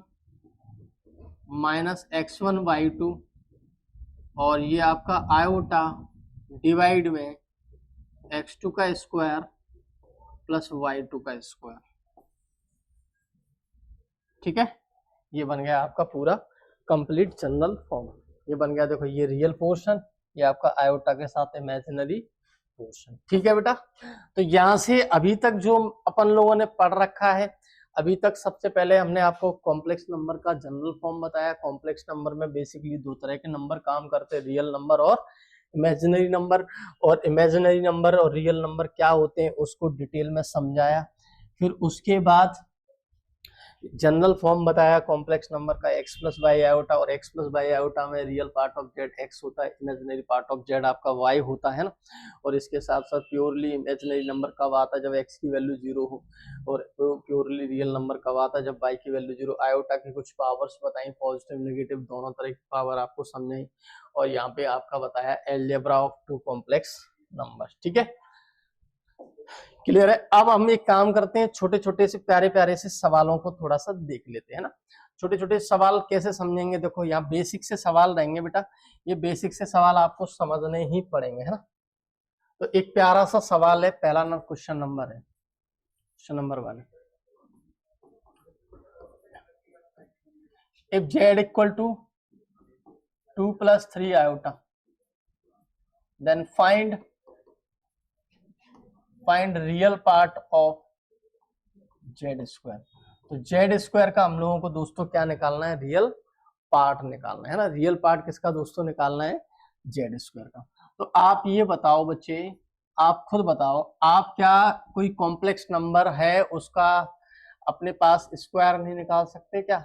minus x1 y2 और ये आपका आयोटा डिवाइड में x2 का स्क्वायर प्लस y2 का स्क्वायर, ठीक है। ये बन गया आपका पूरा कंप्लीट जनरल फॉर्म, ये बन गया, देखो ये रियल पोर्शन, ये आपका आयोटा के साथ इमेजिनरी पोर्शन, ठीक है बेटा। तो यहाँ से अभी तक जो अपन लोगों ने पढ़ रखा है, अभी तक सबसे पहले हमने आपको कॉम्प्लेक्स नंबर का जनरल फॉर्म बताया। कॉम्प्लेक्स नंबर में बेसिकली दो तरह के नंबर काम करते हैं, रियल नंबर और इमेजिनरी नंबर, और इमेजिनरी नंबर और रियल नंबर क्या होते हैं उसको डिटेल में समझाया। फिर उसके बाद जनरल फॉर्म बताया कॉम्प्लेक्स नंबर का, x प्लस बाई आयोटा, और x प्लस बाई आयोटा में real part of Z x होता है, इमेजिनरी पार्ट ऑफ जेड आपका y होता है ना। और इसके साथ साथ प्योरली इमेजिनरी नंबर कब आता है, जब x की वैल्यू 0 हो, और प्योरली रियल नंबर कब आता है, जब y की वैल्यू 0। आयोटा की कुछ पावर्स बताई, पॉजिटिव नेगेटिव दोनों तरह की पावर आपको समझाई, और यहाँ पे आपका बताया algebra of two complex number, ठीक है, क्लियर है। अब हम एक काम करते हैं, छोटे छोटे से प्यारे प्यारे से सवालों को थोड़ा सा देख लेते हैं ना। छोटे छोटे सवाल कैसे समझेंगे, देखो यहाँ बेसिक से सवाल रहेंगे बेटा, ये बेसिक से सवाल आपको समझने ही पड़ेंगे, है ना। तो एक प्यारा सा सवाल है, पहला क्वेश्चन नंबर है, question number 1, if z equal to 2 + 3 iota then find real part of Z square. तो जेड स्क्वायर का हम लोगों को दोस्तों क्या निकालना है, रियल पार्ट निकालना है ना। रियल पार्ट किसका दोस्तों निकालना है, जेड स्क्वायर का। तो आप ये बताओ बच्चे, आप खुद बताओ, आप क्या कोई कॉम्प्लेक्स नंबर है उसका अपने पास स्क्वायर नहीं निकाल सकते क्या?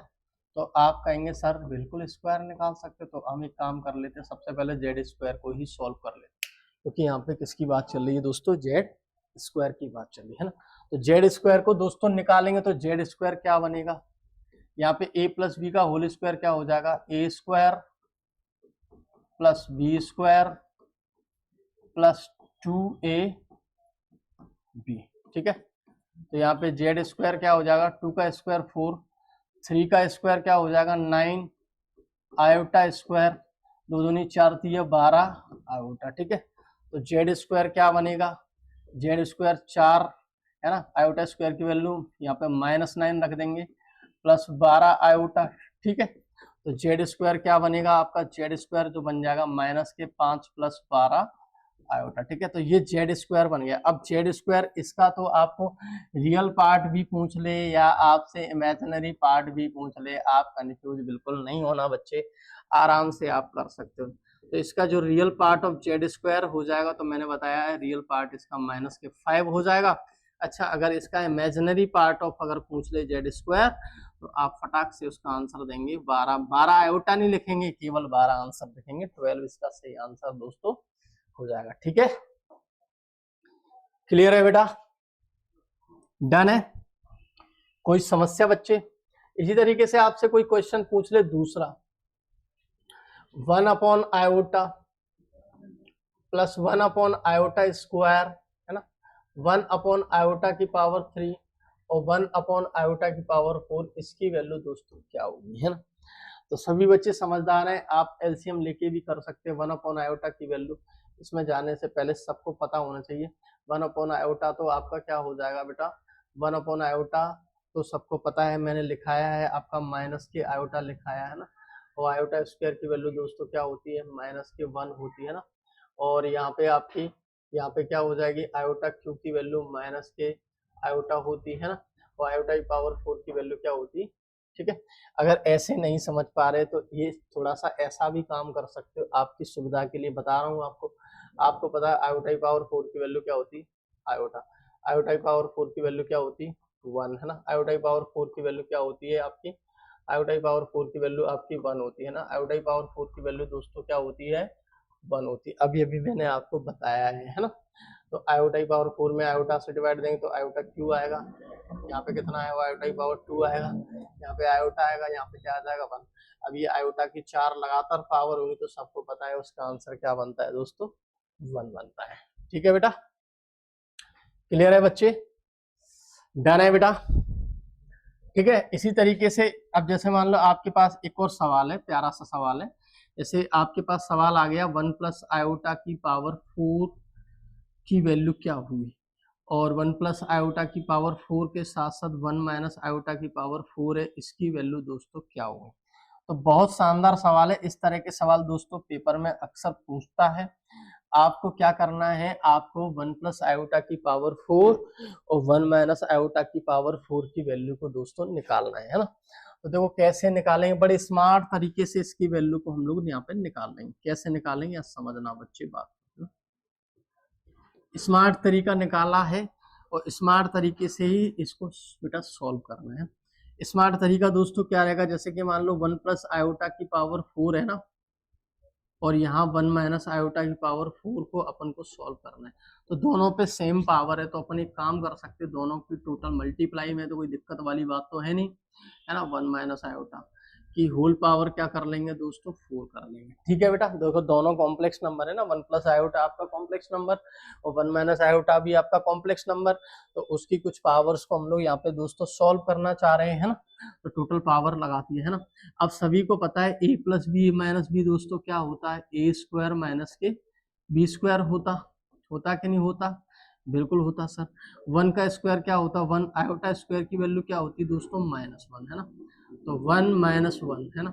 तो आप कहेंगे सर बिल्कुल स्क्वायर निकाल सकते। तो हम एक काम कर लेते हैं, सबसे पहले जेड स्क्वायर को ही सॉल्व कर लेते हैं, क्योंकि यहाँ पे किसकी बात चल रही है दोस्तों, जेड स्क्वायर की बात चली है ना। तो जेड स्क्वायर को दोस्तों निकालेंगे तो जेड स्क्वायर क्या बनेगा, यहाँ पे ए प्लस बी का होल स्क्वायर क्या हो जाएगा, A square plus B square plus 2a B, ठीक है। तो यहाँ पे जेड स्क्वायर क्या हो जाएगा, 2 का स्क्वायर 4, 3 का स्क्वायर क्या हो जाएगा 9 आयोटा स्क्वायर, 2 दूनी 4 3 12 आयोटा, ठीक है। तो जेड स्क्वायर क्या बनेगा, जेड स्क्वायर 4 है ना, आयोटा स्क्वायर की वैल्यू यहाँ पे -9 रख देंगे प्लस 12 आयोटा, ठीक है। तो जेड स्क्वायर क्या बनेगा आपका, जेड स्क्वायर जो बन जाएगा -5 प्लस 12 आयोटा, ठीक है। तो ये जेड स्क्वायर बन गया। अब जेड स्क्वायर इसका तो आपको रियल पार्ट भी पूछ ले या आपसे इमेजिनरी पार्ट भी पूछ ले, आप कंफ्यूज बिल्कुल नहीं होना बच्चे, आराम से आप कर सकते हो। तो इसका जो real part of Z square हो जाएगा, तो मैंने बताया है रियल पार्ट इसका -5 हो जाएगा। अच्छा, अगर इसका इमेजिनरी पार्ट ऑफ अगर पूछ ले जेड स्क्वायर, तो आप फटाक से उसका आंसर देंगे 12 आयोटा नहीं लिखेंगे, केवल 12 आंसर लिखेंगे, 12 इसका सही आंसर दोस्तों हो जाएगा, ठीक है। क्लियर है बेटा, डन है, कोई समस्या बच्चे। इसी तरीके से आपसे कोई क्वेश्चन पूछ ले दूसरा, 1 upon iota plus 1 upon iota square है ना, 1 अपॉन आयोटा की पावर 3 और 1 अपॉन आयोटा की पावर 4, इसकी वैल्यू दोस्तों क्या होगी, है ना। तो सभी बच्चे समझदार हैं, आप एलसीएम लेके भी कर सकते हैं। 1 अपॉन आयोटा की वैल्यू इसमें जाने से पहले सबको पता होना चाहिए, 1 अपॉन आयोटा तो आपका क्या हो जाएगा बेटा, 1 अपॉन आयोटा तो सबको पता है, मैंने लिखाया है आपका माइनस के आयोटा लिखाया है ना, और आयोटा स्क्वायर की वैल्यू दोस्तों क्या होती है, -1 होती है ना। और यहाँ पे आपकी यहाँ पे क्या हो जाएगी, आयोटा क्यू की वैल्यू माइनस के आयोटा होती है ना, और आयोटा की पावर 4 की वैल्यू क्या होती है, ठीक है। अगर ऐसे नहीं समझ पा रहे तो ये थोड़ा सा ऐसा भी काम कर सकते हो, आपकी सुविधा के लिए बता रहा हूँ आपको। आपको पता है आयोटा की पावर 4 की वैल्यू क्या होती है, आयोटा आयोटा की पावर 4 की वैल्यू क्या होती है 1 है ना, आयोटा की पावर 4 की वैल्यू क्या होती है आपकी, आयोटा की पावर 4 की वैल्यू आपकी 1 होती है ना, आयोटा की पावर 4 की वैल्यू दोस्तों क्या होती है 1 होती है, अभी अभी मैंने आपको बताया है ना। तो आयोटा की पावर 4 में आयोटा से डिवाइड देंगे तो आयोटा क्यू आएगा, यहाँ पे कितना है वो आयोटा की पावर 2 आएगा, यहाँ पे आयोटा आएगा, यहाँ पे क्या आ जाएगा 1। अब ये आयोटा की 4 लगातार पावर होगी तो सबको पता है उसका आंसर क्या बनता है दोस्तों, 1 बनता है, ठीक है बेटा। क्लियर है बच्चे, डन है बेटा, ठीक है। इसी तरीके से अब जैसे मान लो आपके पास एक और सवाल है, प्यारा सा सवाल है। जैसे आपके पास सवाल आ गया 1 प्लस आयोटा की पावर 4 की वैल्यू क्या हुई, और 1 प्लस आयोटा की पावर 4 के साथ साथ 1 माइनस आयोटा की पावर 4 है, इसकी वैल्यू दोस्तों क्या होगी। तो बहुत शानदार सवाल है, इस तरह के सवाल दोस्तों पेपर में अक्सर पूछता है। आपको क्या करना है, आपको 1 प्लस आयोटा की पावर 4 और 1 माइनस आयोटा की पावर 4 की वैल्यू को दोस्तों निकालना है ना। तो देखो कैसे निकालेंगे, बड़े स्मार्ट तरीके से इसकी वैल्यू को हम लोग यहाँ पे निकाल लेंगे। कैसे निकालेंगे समझना बच्चे बात, स्मार्ट तरीका निकाला है और स्मार्ट तरीके से ही इसको बेटा सॉल्व करना है। स्मार्ट तरीका दोस्तों क्या रहेगा, जैसे कि मान लो 1 प्लस आयोटा की पावर 4 है ना, और यहाँ 1 माइनस आयोटा की पावर 4 को अपन को सॉल्व करना है। तो दोनों पे सेम पावर है, तो अपन एक काम कर सकते हैं, दोनों की टोटल मल्टीप्लाई में तो कोई दिक्कत वाली बात तो है नहीं, है ना। 1 माइनस आयोटा की होल पावर क्या कर लेंगे दोस्तों 4 कर लेंगे, ठीक है बेटा। देखो दोनों कॉम्प्लेक्स नंबर है ना, 1 प्लस आयोटा आपका कॉम्प्लेक्स नंबर और 1 माइनस आयोटा भी आपका कॉम्प्लेक्स नंबर, तो उसकी कुछ पावर्स को हम लोग यहाँ पे दोस्तों सॉल्व करना चाह रहे हैं ना, तो टोटल पावर लगाती है ना। अब सभी को पता है a plus B minus B दोस्तों क्या होता है, ए स्क्वायर माइनस के बी स्क्वायर होता कि नहीं होता, बिल्कुल होता सर। 1 का स्क्वायर क्या होता, 1 आयोटा स्क्वायर की वैल्यू क्या होती दोस्तों -1 है ना, तो 1 माइनस 1 है ना,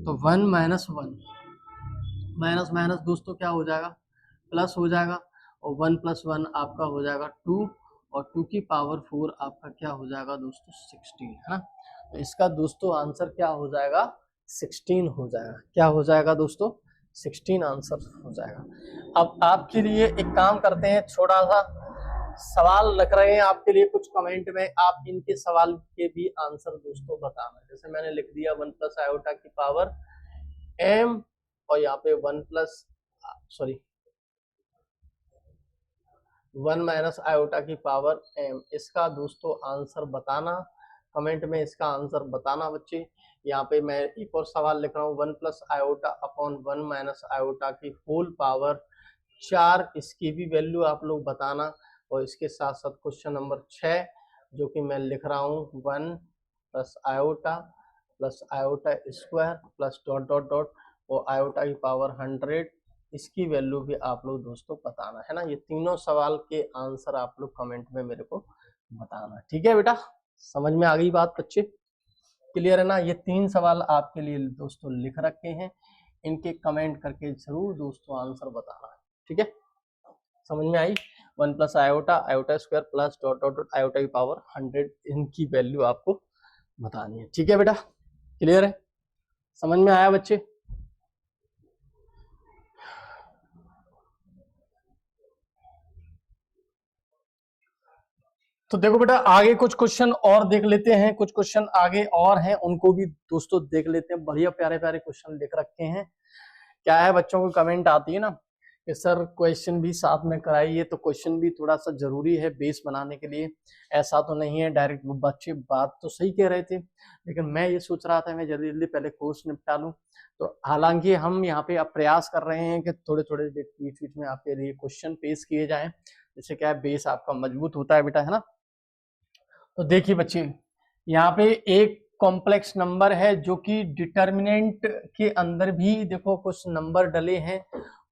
तो 1 माइनस 1 माइनस माइनस दोस्तों क्या हो जाएगा प्लस हो जाएगा, और 1 प्लस 1 आपका हो जाएगा 2, और 2 की पावर 4 आपका क्या हो जाएगा दोस्तों 16 है ना। तो इसका दोस्तों आंसर क्या हो जाएगा 16 हो जाएगा, क्या हो जाएगा दोस्तों 16 आंसर हो जाएगा। अब आपके लिए एक काम करते हैं, थोड़ा सा सवाल रख रहे हैं आपके लिए, कुछ कमेंट में आप इनके सवाल के भी आंसर दोस्तों बताना। जैसे मैंने लिख दिया 1 प्लस आयोटा की पावर m, और यहाँ पे 1 प्लस सॉरी 1 माइनस आयोटा की पावर m। इसका दोस्तों आंसर बताना, कमेंट में इसका आंसर बताना बच्चे। यहाँ पे मैं एक और सवाल लिख रहा हूँ, 1 plus iota upon 1 minus iota की होल पावर 4, इसकी भी वैल्यू आप लोग बताना। और इसके साथ साथ क्वेश्चन नंबर 6 जो कि मैं लिख रहा हूँ, 1 plus iota square plus dot dot dot और आयोटा की पावर 100, इसकी वैल्यू भी आप लोग दोस्तों बताना है ना। ये तीनों सवाल के आंसर आप लोग कमेंट में मेरे को बताना, ठीक है बेटा। समझ में आ गई बात बच्चे, क्लियर है ना। ये 3 सवाल आपके लिए दोस्तों लिख रखे हैं, इनके कमेंट करके जरूर दोस्तों आंसर बताना, ठीक है। समझ में आई। 1 plus iota, iota square plus dot dot dot iota की पावर 100, इनकी वैल्यू आपको बतानी है, ठीक है बेटा। क्लियर है, समझ में आया बच्चे। तो देखो बेटा आगे कुछ क्वेश्चन और देख लेते हैं, कुछ क्वेश्चन आगे और हैं उनको भी दोस्तों देख लेते हैं। बढ़िया प्यारे प्यारे क्वेश्चन लिख रखे हैं। क्या है, बच्चों को कमेंट आती है ना कि सर क्वेश्चन भी साथ में कराइए, तो क्वेश्चन भी थोड़ा सा जरूरी है बेस बनाने के लिए। ऐसा तो नहीं है डायरेक्ट, वो बच्चे बात तो सही कह रहे थे, लेकिन मैं ये सोच रहा था मैं जल्दी जल्दी पहले कोर्स निपटा लूं। तो हालांकि हम यहाँ पे अब प्रयास कर रहे हैं कि थोड़े थोड़े बीच बीच में आपके लिए क्वेश्चन पेश किए जाएं, जिससे क्या है बेस आपका मजबूत होता है बेटा, है ना। तो देखिए बच्चे, यहाँ पे एक कॉम्प्लेक्स नंबर है जो कि डिटर्मिनेंट के अंदर भी देखो कुछ नंबर डले हैं,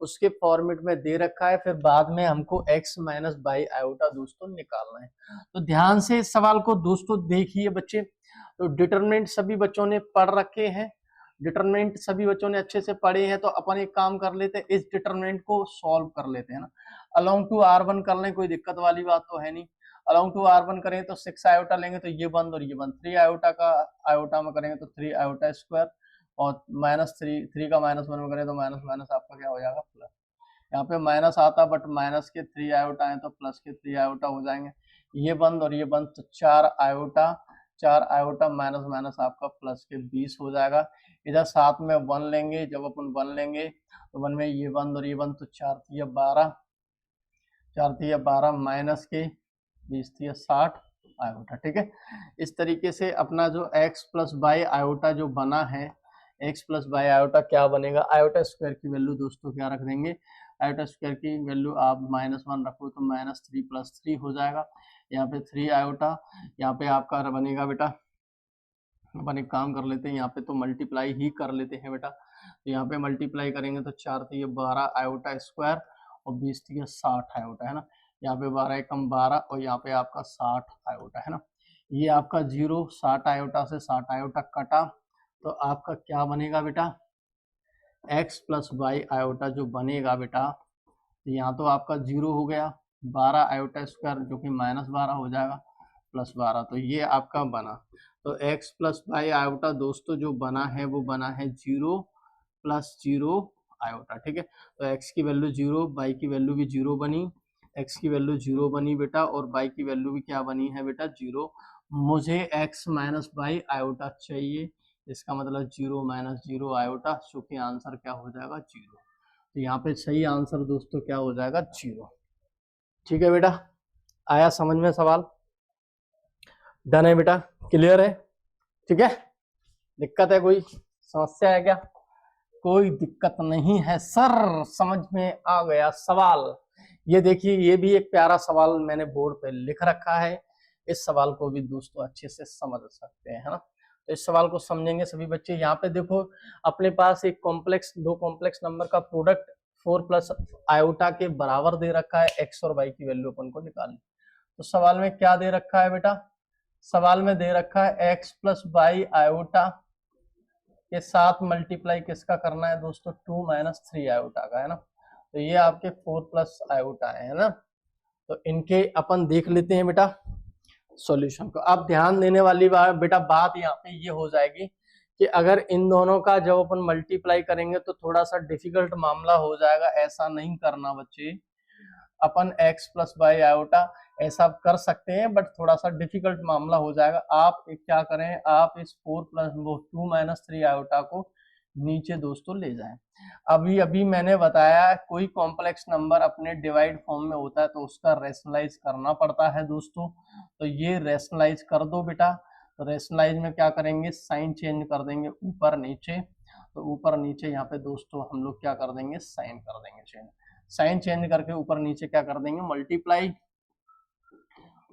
उसके फॉर्मेट में दे रखा है, फिर बाद में हमको x माइनस बाई आयोटा दोस्तों निकालना है। तो ध्यान से इस सवाल को दोस्तों देखिए बच्चे। तो डिटर्मिनेंट सभी बच्चों ने पढ़ रखे हैं, डिटर्मिनेंट सभी बच्चों ने अच्छे से पढ़े हैं। तो अपन एक काम कर लेते हैं, इस डिटर्मिनेंट को सॉल्व कर लेते हैं ना। अलोंग टू r1 कर लें, कोई दिक्कत वाली बात तो है नहीं। अलोंग टू r1 करें तो 6 आयोटा लेंगे तो ये बंद और ये बंद, 3 आयोटा का आयोटा में करेंगे तो 3 आयोटा स्क्वायर, और माइनस 3 का -1 में करें तो माइनस माइनस आपका क्या हो जाएगा प्लस। यहाँ पे माइनस आता बट माइनस के 3 आयोटा है तो प्लस के 3 आयोटा हो जाएंगे, ये बंद और ये बंद, तो 4 आयोटा माइनस माइनस आपका प्लस के 20 हो जाएगा। इधर साथ में 1 लेंगे, जब अपन 1 लेंगे तो 1 में ये बंद और ये बंद, तो 4 3 12, 4 3 12 माइनस के 20 थी 60 आयोटा, ठीक है। इस तरीके से अपना जो x प्लस बाई आयोटा जो बना है, x प्लस बाई आयोटा क्या बनेगा, आयोटा स्क्वायर की वैल्यू दोस्तों क्या रख देंगे, आयोटा स्क्वायर की वैल्यू आप -1 रखो तो -3 + 3 हो जाएगा। यहाँ पे 3 आयोटा, यहाँ पे आपका बनेगा बेटा, अपन एक काम कर लेते हैं, यहाँ पे तो मल्टीप्लाई ही कर लेते हैं बेटा। तो यहाँ पे मल्टीप्लाई करेंगे तो 4 3 12 आयोटा स्क्वायर और 20 3 60 आयोटा, है ना। यहाँ पे 12 एकम 12 और यहाँ पे आपका 60 आयोटा, है ना। ये आपका 0 60 आयोटा से 60 आयोटा कटा, तो आपका क्या बनेगा बेटा, x प्लस वाई आयोटा जो बनेगा बेटा, तो यहाँ तो आपका 0 हो गया, 12 आयोटा स्क्वायर जो कि -12 हो जाएगा प्लस 12, तो ये आपका बना। तो x प्लस वाई आयोटा दोस्तों जो बना है वो बना है 0 + 0 आयोटा, ठीक है। तो x की वैल्यू 0, y की वैल्यू भी 0 बनी, x की वैल्यू 0 बनी बेटा, और y की वैल्यू भी क्या बनी है बेटा 0। मुझे x माइनस वाई आयोटा चाहिए, इसका मतलब 0 - 0 आयोटा, चूंकि आंसर क्या हो जाएगा 0। तो यहाँ पे सही आंसर दोस्तों क्या हो जाएगा 0, ठीक है बेटा। आया समझ में सवाल, डन है बेटा, क्लियर है, ठीक है। दिक्कत है, कोई समस्या है क्या, कोई दिक्कत नहीं है सर, समझ में आ गया सवाल। ये देखिए, ये भी एक प्यारा सवाल मैंने बोर्ड पे लिख रखा है, इस सवाल को भी दोस्तों अच्छे से समझ सकते हैं, है ना। तो इस सवाल को समझेंगे सभी बच्चे। यहाँ पे देखो अपने पास एक दो कॉम्प्लेक्स नंबर का प्रोडक्ट 4 प्लस आयोटा के बराबर दे रखा है, एक्स और वाई की वैल्यू अपन को निकालनी। तो सवाल में क्या दे रखा है बेटा, सवाल में दे रखा है x प्लस वाई आयोटा के साथ मल्टीप्लाई किसका करना है दोस्तों, 2 - 3 आयोटा का, है ना। तो ये आपके 4 प्लस आयोटा है ना। तो इनके अपन देख लेते हैं बेटा सॉल्यूशन को। अब ध्यान देने वाली बात बेटा, बात यहाँ पे ये हो जाएगी कि अगर इन दोनों का जब अपन मल्टीप्लाई करेंगे तो थोड़ा सा डिफिकल्ट मामला हो जाएगा, ऐसा नहीं करना बच्चे। अपन x प्लस वाई आयोटा ऐसा कर सकते हैं बट थोड़ा सा डिफिकल्ट मामला हो जाएगा। आप क्या करें, आप इस 4 + 2 - 3 आयोटा को नीचे दोस्तों ले जाएं। अभी अभी मैंने बताया कोई कॉम्प्लेक्स नंबर अपने डिवाइड फॉर्म में होता है तो उसका रेशनलाइज करना पड़ता है दोस्तों। तो ये रेशनलाइज कर दो बेटा। तो रेशनलाइज में क्या करेंगे, साइन चेंज कर देंगे ऊपर नीचे। तो ऊपर नीचे यहाँ पे दोस्तों हम लोग क्या कर देंगे, साइन कर देंगे चेंज। साइन चेंज करके ऊपर नीचे क्या कर देंगे, मल्टीप्लाई।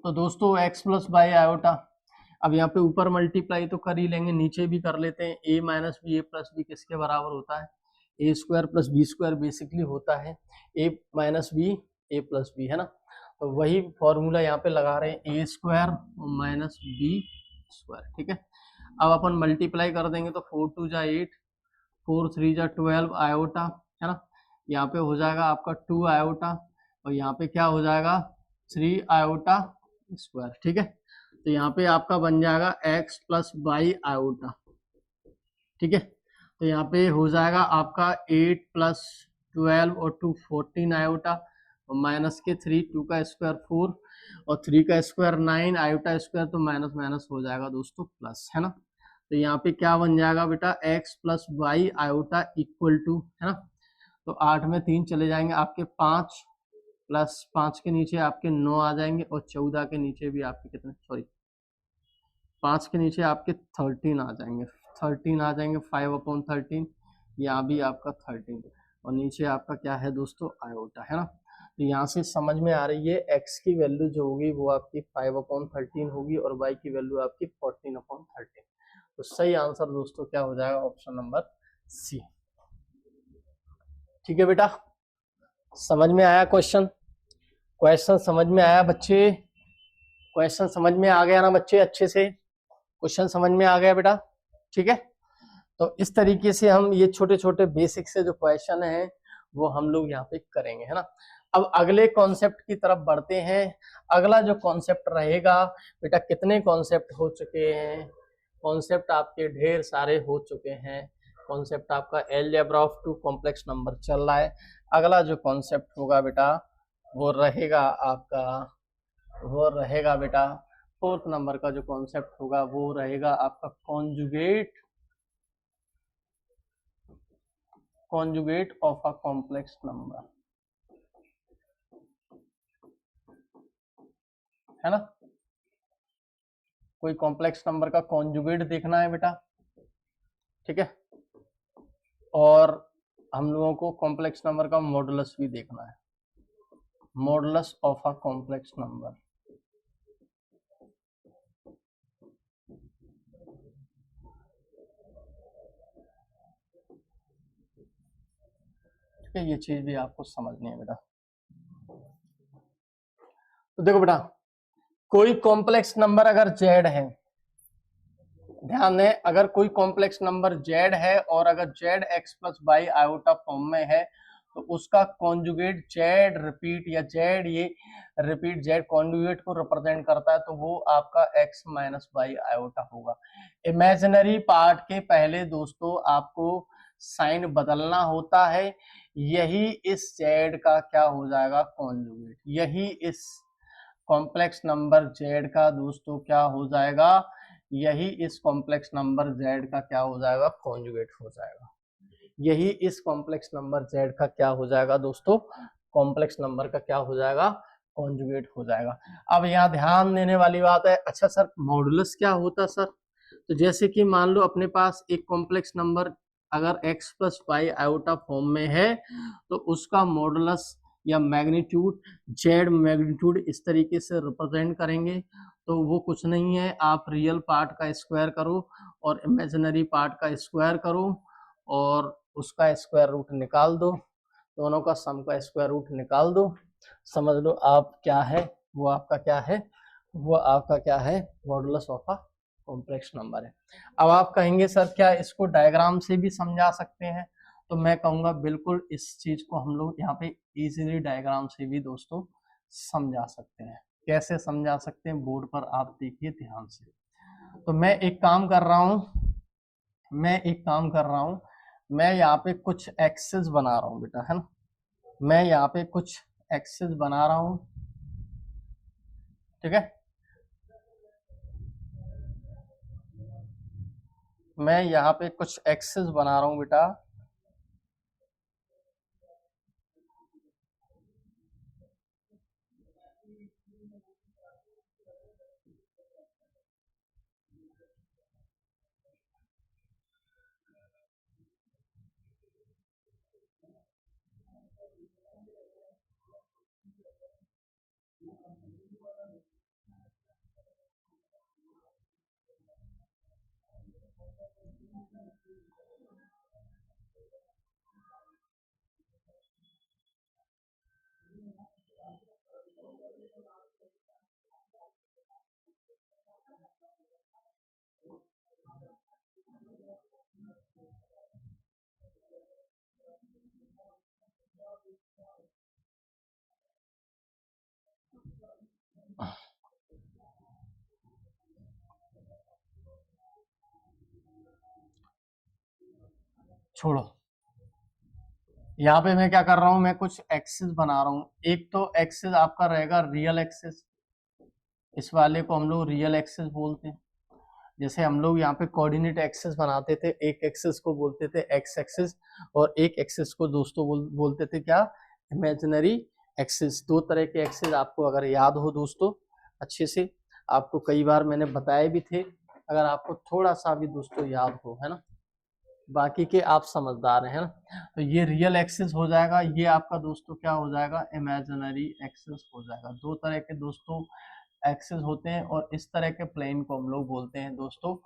तो दोस्तों x प्लस बाई आयोटा, अब यहाँ पे ऊपर मल्टीप्लाई तो कर ही लेंगे, नीचे भी कर लेते हैं। a minus B A plus B किसके बराबर होता है, A square plus B square basically होता है a minus B A plus B, है ना। तो वही फॉर्मूला यहाँ पे लगा रहे हैं, ए स्क्वायर माइनस बी स्क्वायर, ठीक है। अब अपन मल्टीप्लाई कर देंगे तो 4 2 जा 8, 4 3 जा 12 आयोटा, है ना। यहाँ पे हो जाएगा आपका 2 आयोटा और यहाँ पे क्या हो जाएगा 3 आयोटा स्क्वायर, ठीक है। तो यहाँ पे आपका बन जाएगा x प्लस बाई आयोटा, ठीक है। तो यहाँ पे हो जाएगा आपका 8 प्लस 12 और 2 14 आयोटा और माइनस के 3, 2 का स्क्वायर 4 और 3 का स्क्वायर 9 आयोटा स्क्वायर, तो माइनस माइनस हो जाएगा दोस्तों प्लस, है ना। तो यहाँ पे क्या बन जाएगा बेटा, x plus by iota equal to, है ना। तो 8 में 3 चले जाएंगे आपके 5 प्लस 5 के नीचे आपके 9 आ जाएंगे और 14 के नीचे भी आपके कितने, सॉरी 5 के नीचे आपके 13 आ जाएंगे, 13 आ जाएंगे 5/13, यहाँ भी आपका 13 और नीचे आपका क्या है दोस्तों, आयोटा, है ना। तो यहाँ से समझ में आ रही है x की वैल्यू जो होगी वो आपकी 5/13 होगी और y की वैल्यू आपकी 14/13। तो सही आंसर दोस्तों क्या हो जाएगा, ऑप्शन नंबर सी। ठीक है बेटा, समझ में आया क्वेश्चन, क्वेश्चन समझ में आया बच्चे, क्वेश्चन समझ में आ गया ना बच्चे, अच्छे से क्वेश्चन समझ में आ गया बेटा, ठीक है। तो इस तरीके से हम ये छोटे छोटे बेसिक से जो क्वेश्चन है वो हम लोग यहाँ पे करेंगे, है ना। अब अगले कॉन्सेप्ट की तरफ बढ़ते हैं। अगला जो कॉन्सेप्ट रहेगा बेटा, कितने कॉन्सेप्ट हो चुके हैं, कॉन्सेप्ट आपके ढेर सारे हो चुके हैं। कॉन्सेप्ट आपका algebra of two complex number चल रहा है। अगला जो कॉन्सेप्ट होगा बेटा वो रहेगा आपका, वो रहेगा बेटा 4th नंबर का जो कॉन्सेप्ट होगा वो रहेगा आपका conjugate of a complex number, है ना। कोई कॉम्प्लेक्स नंबर का कॉन्जुगेट देखना है बेटा, ठीक है। और हम लोगों को कॉम्प्लेक्स नंबर का मॉडुलस भी देखना है, modulus of a complex number. ठीक है, ये चीज भी आपको समझनी है बेटा। तो देखो बेटा, कोई कॉम्प्लेक्स नंबर अगर जेड है, ध्यान दें, अगर कोई कॉम्प्लेक्स नंबर जेड है और अगर Z x plus by iota form में है तो उसका कॉन्जुगेट जेड रिपीट या जेड ये रिपीट जेड कॉन्जुगेट को रिप्रेजेंट करता है तो वो आपका एक्स माइनस बाई आयोटा होगा। इमेजिनरी पार्ट के पहले दोस्तों आपको साइन बदलना होता है, यही इस जेड का क्या हो जाएगा, कॉन्जुगेट। यही इस कॉम्प्लेक्स नंबर जेड का दोस्तों क्या हो जाएगा, यही इस कॉम्प्लेक्स नंबर जेड का क्या हो जाएगा, कॉन्जुगेट हो जाएगा। यही इस कॉम्प्लेक्स नंबर जेड का क्या हो जाएगा दोस्तों, कॉम्प्लेक्स नंबर का क्या हो जाएगा, कॉन्जुगेट हो जाएगा। अब यहाँ ध्यान देने वाली बात है, अच्छा सर मॉडुलस क्या होता सर, तो जैसे कि मान लो अपने पास एक कॉम्प्लेक्स नंबर अगर x plus Y iota form में है तो उसका मॉडुलस या मैग्नीट्यूड जेड मैग्नीट्यूड इस तरीके से रिप्रेजेंट करेंगे। तो वो कुछ नहीं है, आप रियल पार्ट का स्क्वायर करो और इमेजिनरी पार्ट का स्क्वायर करो और उसका स्क्वायर रूट निकाल दो, दोनों का सम का स्क्वायर रूट निकाल दो, समझ लो आप क्या है वो आपका क्या है, वो आपका क्या है, modulus of a complex number है। अब आप कहेंगे सर क्या इसको डायग्राम से भी समझा सकते हैं, तो मैं कहूँगा बिल्कुल इस चीज को हम लोग यहाँ पे इजीली डायग्राम से भी दोस्तों समझा सकते हैं। कैसे समझा सकते हैं, बोर्ड पर आप देखिए ध्यान से। तो मैं एक काम कर रहा हूँ, मैं यहाँ पे कुछ एक्सेस बना रहा हूँ बेटा, है ना। मैं यहाँ पे कुछ एक्सेस बना रहा हूँ, ठीक है। मैं यहाँ पे कुछ एक्सेस बना रहा हूँ बेटा। छोड़ो, यहाँ पे मैं क्या कर रहा हूँ, मैं कुछ एक्सेस बना रहा हूँ। एक तो एक्सेस आपका रहेगा रियल एक्सेस, इस वाले को हम लोग रियल एक्सेस बोलते हैं। जैसे हम लोग यहाँ पे कोऑर्डिनेट एक्सेस बनाते थे, एक एक्सेस को बोलते थे एक्स एक्सेस, और एक एक्सेस को दोस्तों बोलते थे क्या, इमेजिनरी एक्सेस। दो तरह के एक्सेस आपको अगर याद हो दोस्तों अच्छे से, आपको कई बार मैंने बताए भी थे, अगर आपको थोड़ा सा भी दोस्तों याद हो, है ना, बाकी के आप समझदार हैं ना। तो ये रियल एक्सेस हो जाएगा, ये आपका दोस्तों क्या हो जाएगा, इमेजिनरी एक्सेस हो जाएगा। दो तरह के दोस्तों एक्सेस होते हैं, और इस तरह के प्लेन को हम लोग बोलते हैं दोस्तों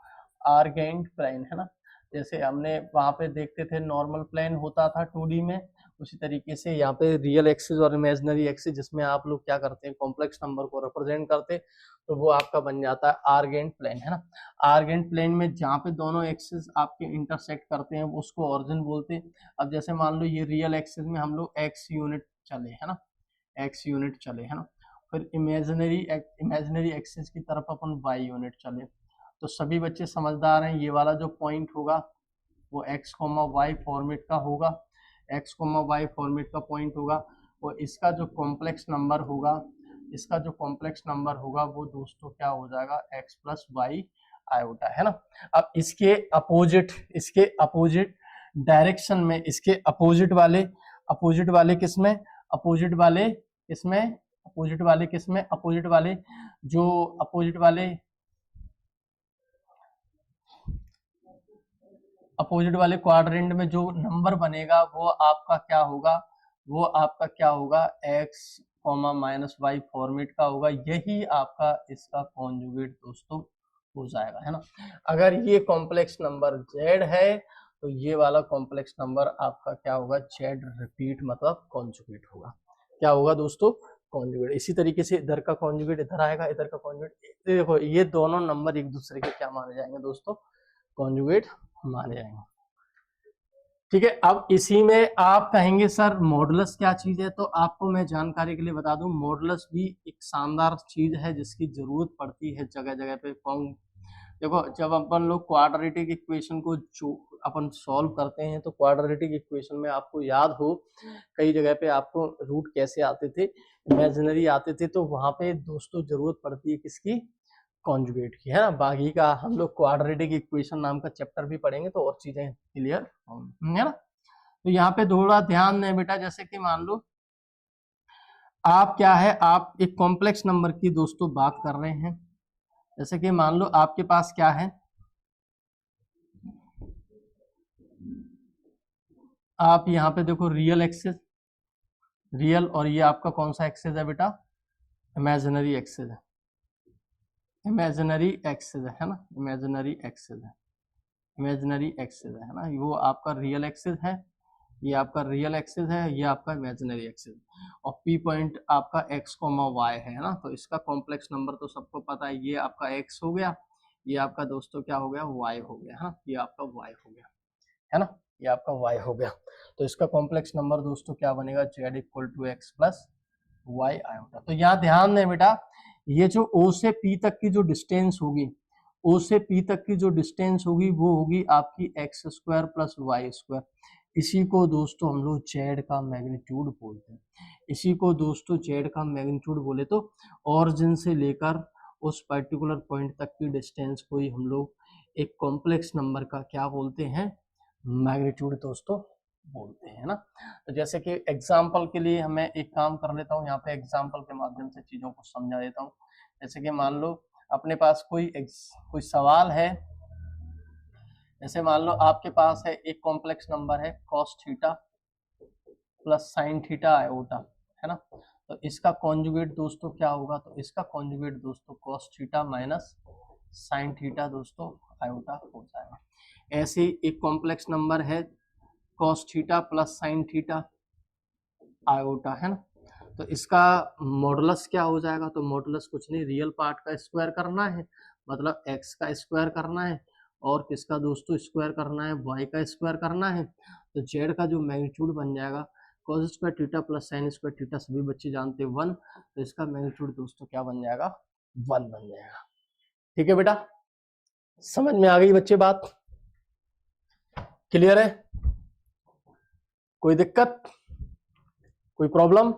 आर्गेंट प्लेन, है ना। जैसे हमने वहां पे देखते थे नॉर्मल प्लेन होता था 2D में, उसी तरीके से यहाँ पे रियल एक्सिस और इमेजिनरी एक्सिस, जिसमें आप लोग क्या करते हैं, कॉम्प्लेक्स नंबर को रिप्रेजेंट करते, तो वो आपका बन जाता है आर्गेंट प्लेन, है ना। आर्गेंट प्लेन में जहाँ पे दोनों एक्सिस आपके इंटरसेक्ट करते हैं उसको ऑरिजिन बोलते हैं। अब जैसे मान लो ये रियल एक्सिस में हम लोग एक्स यूनिट चले, है ना, एक्स यूनिट चले, है ना, फिर इमेजिनरी एक्सिस की तरफ अपन वाई यूनिट चले। तो सभी बच्चे समझदार हैं, ये वाला जो पॉइंट होगा वो एक्स कोमा वाई फॉर्मेट का होगा, एक्स कोमा वाई फॉर्मेट का पॉइंट होगा, और इसका जो कॉम्प्लेक्स नंबर होगा, इसका जो कॉम्प्लेक्स नंबर होगा वो दोस्तों क्या हो जाएगा, एक्स प्लस वाई आयोटा, है ना। अब इसके अपोजिट डायरेक्शन में, इसके अपोजिट वाले किसमें, अपोजिट वाले किसमें, अपोजिट वाले किसमें, अपोजिट वाले जो अपोजिट वाले क्वाड्रेंट में जो नंबर बनेगा वो आपका क्या होगा, वो आपका क्या होगा, X comma minus Y format का होगा। यही आपका इसका कॉन्जुगेट दोस्तों हो जाएगा, है ना। अगर ये कॉम्प्लेक्स नंबर जेड है तो ये वाला कॉम्प्लेक्स नंबर आपका क्या होगा, जेड रिपीट मतलब कॉन्जुगेट होगा। क्या होगा दोस्तों, कॉन्जुगेट। इसी तरीके से इधर का कॉन्जुगेट इधर आएगा, इधर का कॉन्जुगेट, देखो ये दोनों नंबर एक दूसरे के क्या माने जाएंगे दोस्तों, कॉन्जुगेट माने जाएंगे। ठीक है, अब इसी में आप कहेंगे सर मॉडुलस क्या चीज है, तो आपको मैं जानकारी के लिए बता दूं, मॉडुलस भी एक शानदार चीज है जिसकी जरूरत पड़ती है जगह जगह पे। देखो जब अपन लोग क्वाड्रेटिक इक्वेशन को जो अपन सॉल्व करते हैं, तो क्वाड्रेटिक इक्वेशन में आपको याद हो कई जगह पे आपको रूट कैसे आते थे, इमेजिनरी आते थे, तो वहां पे दोस्तों जरूरत पड़ती है किसकी, कॉन्जुगेट की, है ना। बाकी का हम लोग क्वाड्रेटिक इक्वेशन नाम का चैप्टर भी पढ़ेंगे तो और चीजें क्लियर होंगी, है ना। तो यहाँ पे थोड़ा ध्यान दें बेटा, जैसे कि मान लो आप क्या है, आप एक कॉम्प्लेक्स नंबर की दोस्तों बात कर रहे हैं। जैसे कि मान लो आपके पास क्या है, आप यहाँ पे देखो रियल एक्सेस, रियल, और ये आपका कौन सा एक्सेस है बेटा, इमेजिनरी एक्सेस है, इमेजिनरी एक्सेस है ना, इमेजिनरी एक्सेस है, इमेजिनरी एक्सेस है ना, वो आपका रियल एक्सेस है, ये आपका रियल एक्सेस है, ये आपका इमेजिनरी एक्सेस, और पी पॉइंट आपका एक्स कोमा वाई है ना। तो इसका कॉम्प्लेक्स नंबर तो सबको पता है, ये आपका एक्स हो गया, ये आपका दोस्तों क्या हो गया, वाई हो गया, है ना, ये आपका वाई हो गया, है ना, ये आपका वाई हो गया। तो इसका कॉम्प्लेक्स नंबर दोस्तों क्या बनेगा, Z equal to X plus Y iota. तो यहाँ ध्यान दें बेटा, ये जो ओ से पी तक की जो डिस्टेंस होगी, ओ से पी तक की जो डिस्टेंस होगी वो होगी आपकी X square plus Y square. इसी को दोस्तों हम लोग जेड का मैग्नीट्यूड बोलते हैं, इसी को दोस्तों जेड का मैग्नीट्यूड बोले तो ऑरिजिन से लेकर उस पर्टिकुलर पॉइंट तक की डिस्टेंस को ही हम लोग एक कॉम्प्लेक्स नंबर का क्या बोलते हैं, मैग्नीट्यूड दोस्तों बोलते हैं ना। तो जैसे कि एग्जाम्पल के लिए मैं एक काम कर लेता हूँ, यहाँ पे एग्जाम्पल के माध्यम से चीजों को समझा देता हूँ। जैसे कि मान लो अपने पास कोई सवाल है, जैसे मान लो आपके पास है एक कॉम्प्लेक्स नंबर है cos theta plus sine theta iota, है ना। तो इसका कॉन्जुगेट दोस्तों क्या होगा, तो इसका कॉन्जुगेट दोस्तों cos theta minus sine theta दोस्तों आयोटा हो जाएगा। ऐसे एक कॉम्प्लेक्स नंबर है cos theta plus sine theta iota, है ना। तो इसका मॉडुलस क्या हो जाएगा, तो मॉडुलस कुछ नहीं, रियल पार्ट का स्क्वायर करना है, मतलब x का स्क्वायर करना है, और किसका दोस्तों स्क्वायर करना है, y का स्क्वायर करना है। तो z का जो मैग्नीट्यूड बन जाएगा cos square theta plus sine square theta, सभी बच्चे जानते हैं 1, तो इसका मैग्नीट्यूड दोस्तों क्या बन जाएगा, 1 बन जाएगा। ठीक है बेटा, समझ में आ गई बच्चे बात, क्लियर है, कोई दिक्कत, कोई प्रॉब्लम?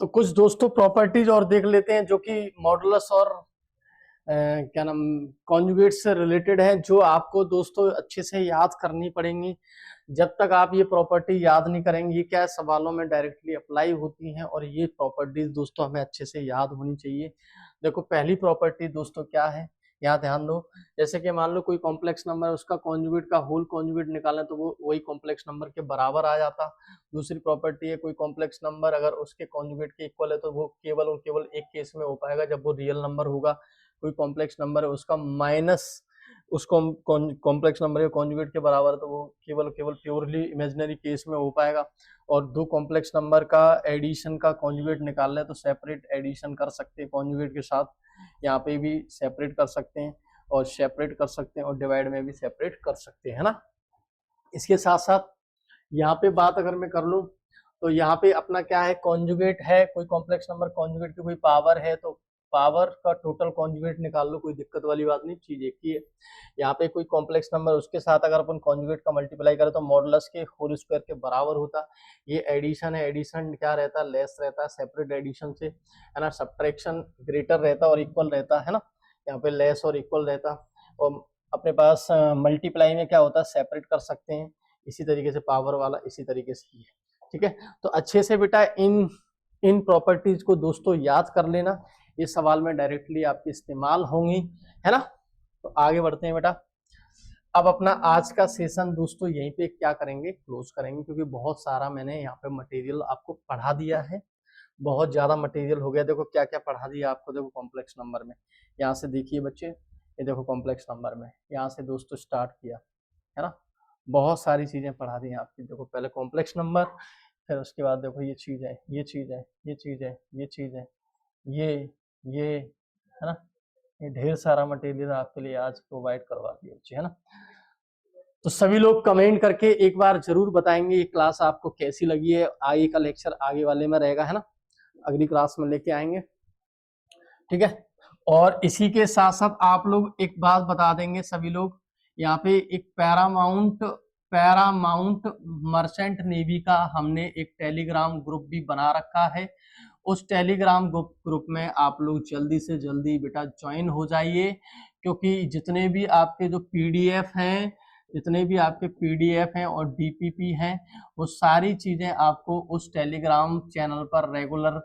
तो कुछ दोस्तों प्रॉपर्टीज और देख लेते हैं जो कि मॉडुलस और क्या नाम कॉन्जुगेट से रिलेटेड है, जो आपको दोस्तों अच्छे से याद करनी पड़ेंगी। जब तक आप ये प्रॉपर्टी याद नहीं करेंगे, ये क्या सवालों में डायरेक्टली अप्लाई होती हैं, और ये प्रॉपर्टीज दोस्तों हमें अच्छे से याद होनी चाहिए। देखो पहली प्रॉपर्टी दोस्तों क्या है, यहाँ ध्यान दो। जैसे कि मान लो कोई कॉम्प्लेक्स नंबर, उसका कॉन्जुगेट का होल कॉन्जुगेट निकालें तो वो वही कॉम्प्लेक्स नंबर के बराबर आ जाता। दूसरी प्रॉपर्टी है, कोई कॉम्प्लेक्स नंबर अगर उसके कॉन्जुगेट के इक्वल है तो वो केवल और केवल एक केस में हो पाएगा, जब वो रियल नंबर होगा। कोई कॉम्प्लेक्स नंबर है उसका माइनस उसको कॉम्प्लेक्स नंबर के कॉन्जुगेट के बराबर है तो वो केवल केवल प्योरली इमेजिनरी केस में हो पाएगा। और दो कॉम्प्लेक्स नंबर का एडिशन का कॉन्जुगेट निकाल ले तो सेपरेट एडिशन कर सकते हैं कॉन्जुगेट के साथ, यहाँ पे भी सेपरेट कर सकते हैं और सेपरेट कर सकते हैं, और डिवाइड में भी सेपरेट कर सकते हैं ना। इसके साथ साथ यहाँ पे बात अगर मैं कर लूँ तो यहाँ पे अपना क्या है, कॉन्जुगेट है, कोई कॉम्प्लेक्स नंबर कॉन्जुगेट की कोई पावर है तो पावर का टोटल कॉन्जुगेट निकाल लो, कोई दिक्कत वाली बात नहीं, चीज एक ही है। यहाँ पे कोई कॉम्प्लेक्स नंबर उसके साथ अगर अपन कॉन्जुगेट का मल्टीप्लाई करें तो मॉडुलस के होल स्क्वायर के बराबर होता। ये एडिशन है, एडिशन क्या रहता है, लेस रहता है सेपरेट एडिशन से, है ना। सब्ट्रैक्शन ग्रेटर रहता और इक्वल रहता है ना, यहाँ पे लेस और इक्वल रहता। और अपने पास मल्टीप्लाई में क्या होता है, सेपरेट कर सकते हैं, इसी तरीके से पावर वाला इसी तरीके से। ठीक है, तो अच्छे से बेटा इन प्रॉपर्टीज को दोस्तों याद कर लेना, ये सवाल में डायरेक्टली आपकी इस्तेमाल होंगी, है ना। तो आगे बढ़ते हैं बेटा। अब अपना आज का सेशन दोस्तों यहीं पे क्या करेंगे, क्लोज करेंगे, क्योंकि बहुत सारा मैंने यहाँ पे मटेरियल आपको पढ़ा दिया है, बहुत ज्यादा मटेरियल हो गया। देखो क्या क्या पढ़ा दिया आपको, देखो कॉम्प्लेक्स नंबर में, यहाँ से देखिए बच्चे, ये देखो कॉम्प्लेक्स नंबर में यहाँ से दोस्तों स्टार्ट किया, है ना। बहुत सारी चीजें पढ़ा दी आपकी। देखो पहले कॉम्प्लेक्स नंबर, फिर उसके बाद देखो ये चीज है, ये चीज है, ये चीज है, ये चीज है, ये है ना। ये ढेर सारा मटेरियल आपके लिए आज प्रोवाइड करवा दिया बच्चे, है ना। तो सभी लोग कमेंट करके एक बार जरूर बताएंगे ये क्लास आपको कैसी लगी है। आगे का लेक्चर आगे वाले में रहेगा, है ना, अगली क्लास में लेके आएंगे, ठीक है। और इसी के साथ साथ आप लोग एक बात बता देंगे सभी लोग, यहाँ पे एक पैरामाउंट मर्चेंट नेवी का हमने एक टेलीग्राम ग्रुप भी बना रखा है। उस टेलीग्राम ग्रुप में आप लोग जल्दी से जल्दी बेटा ज्वाइन हो जाइए, क्योंकि जितने भी आपके जो पीडीएफ हैं, जितने भी आपके पीडीएफ हैं और डीपीपी हैं, वो सारी चीजें आपको उस टेलीग्राम चैनल पर रेगुलर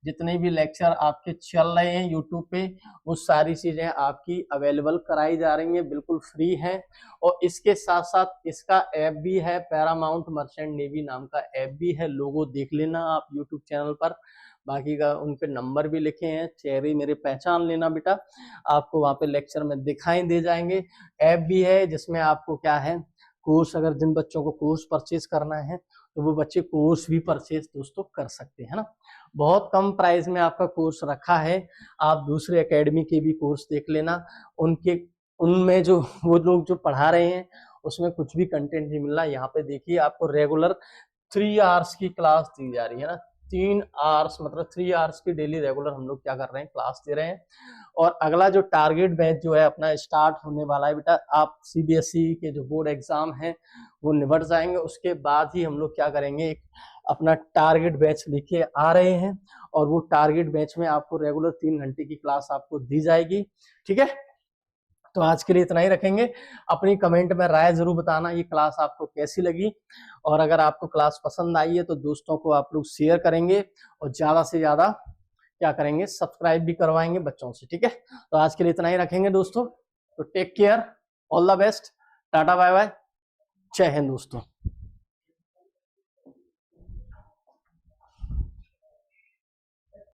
जितने भी लेक्चर आपके चल रहे हैं यूट्यूब पे, वो सारी चीजें आपकी अवेलेबल कराई जा रही हैं, बिल्कुल फ्री है। और इसके साथ साथ इसका ऐप भी है, पैरामाउंट मर्चेंट नेवी नाम का ऐप भी है, लोगो देख लेना आप यूट्यूब चैनल पर। बाकी का उन पे नंबर भी लिखे हैं, चेहरे मेरे पहचान लेना बेटा, आपको वहाँ पे लेक्चर में दिखाई दे जाएंगे। ऐप भी है जिसमें आपको क्या है, कोर्स, अगर जिन बच्चों को कोर्स परचेज करना है तो वो बच्चे कोर्स भी परचेज दोस्तों कर सकते हैं ना। बहुत कम प्राइस में आपका कोर्स रखा है, आप दूसरे एकेडमी के भी कोर्स देख लेना, उनमें जो वो लोग जो पढ़ा रहे हैं उसमें कुछ भी कंटेंट नहीं मिल रहा। यहाँ पे देखिए आपको रेगुलर 3 आवर्स की क्लास दी जा रही है ना, 3 आवर्स मतलब 3 आवर्स की डेली रेगुलर हम लोग क्या कर रहे हैं, क्लास दे रहे हैं। और अगला जो टारगेट बैच जो है अपना स्टार्ट होने वाला है बेटा, आप सीबीएसई के जो बोर्ड एग्जाम है वो निबट जाएंगे, उसके बाद ही हम लोग क्या करेंगे, एक अपना टारगेट बैच लेके आ रहे हैं और वो टारगेट बैच में आपको रेगुलर 3 घंटे की क्लास आपको दी जाएगी। ठीक है, तो आज के लिए इतना ही रखेंगे। अपनी कमेंट में राय जरूर बताना ये क्लास आपको कैसी लगी, और अगर आपको क्लास पसंद आई है तो दोस्तों को आप लोग शेयर करेंगे और ज्यादा से ज्यादा क्या करेंगे, सब्सक्राइब भी करवाएंगे बच्चों से। ठीक है, तो आज के लिए इतना ही रखेंगे दोस्तों। तो take care, all the best, tata bye bye, जय हिंद दोस्तों।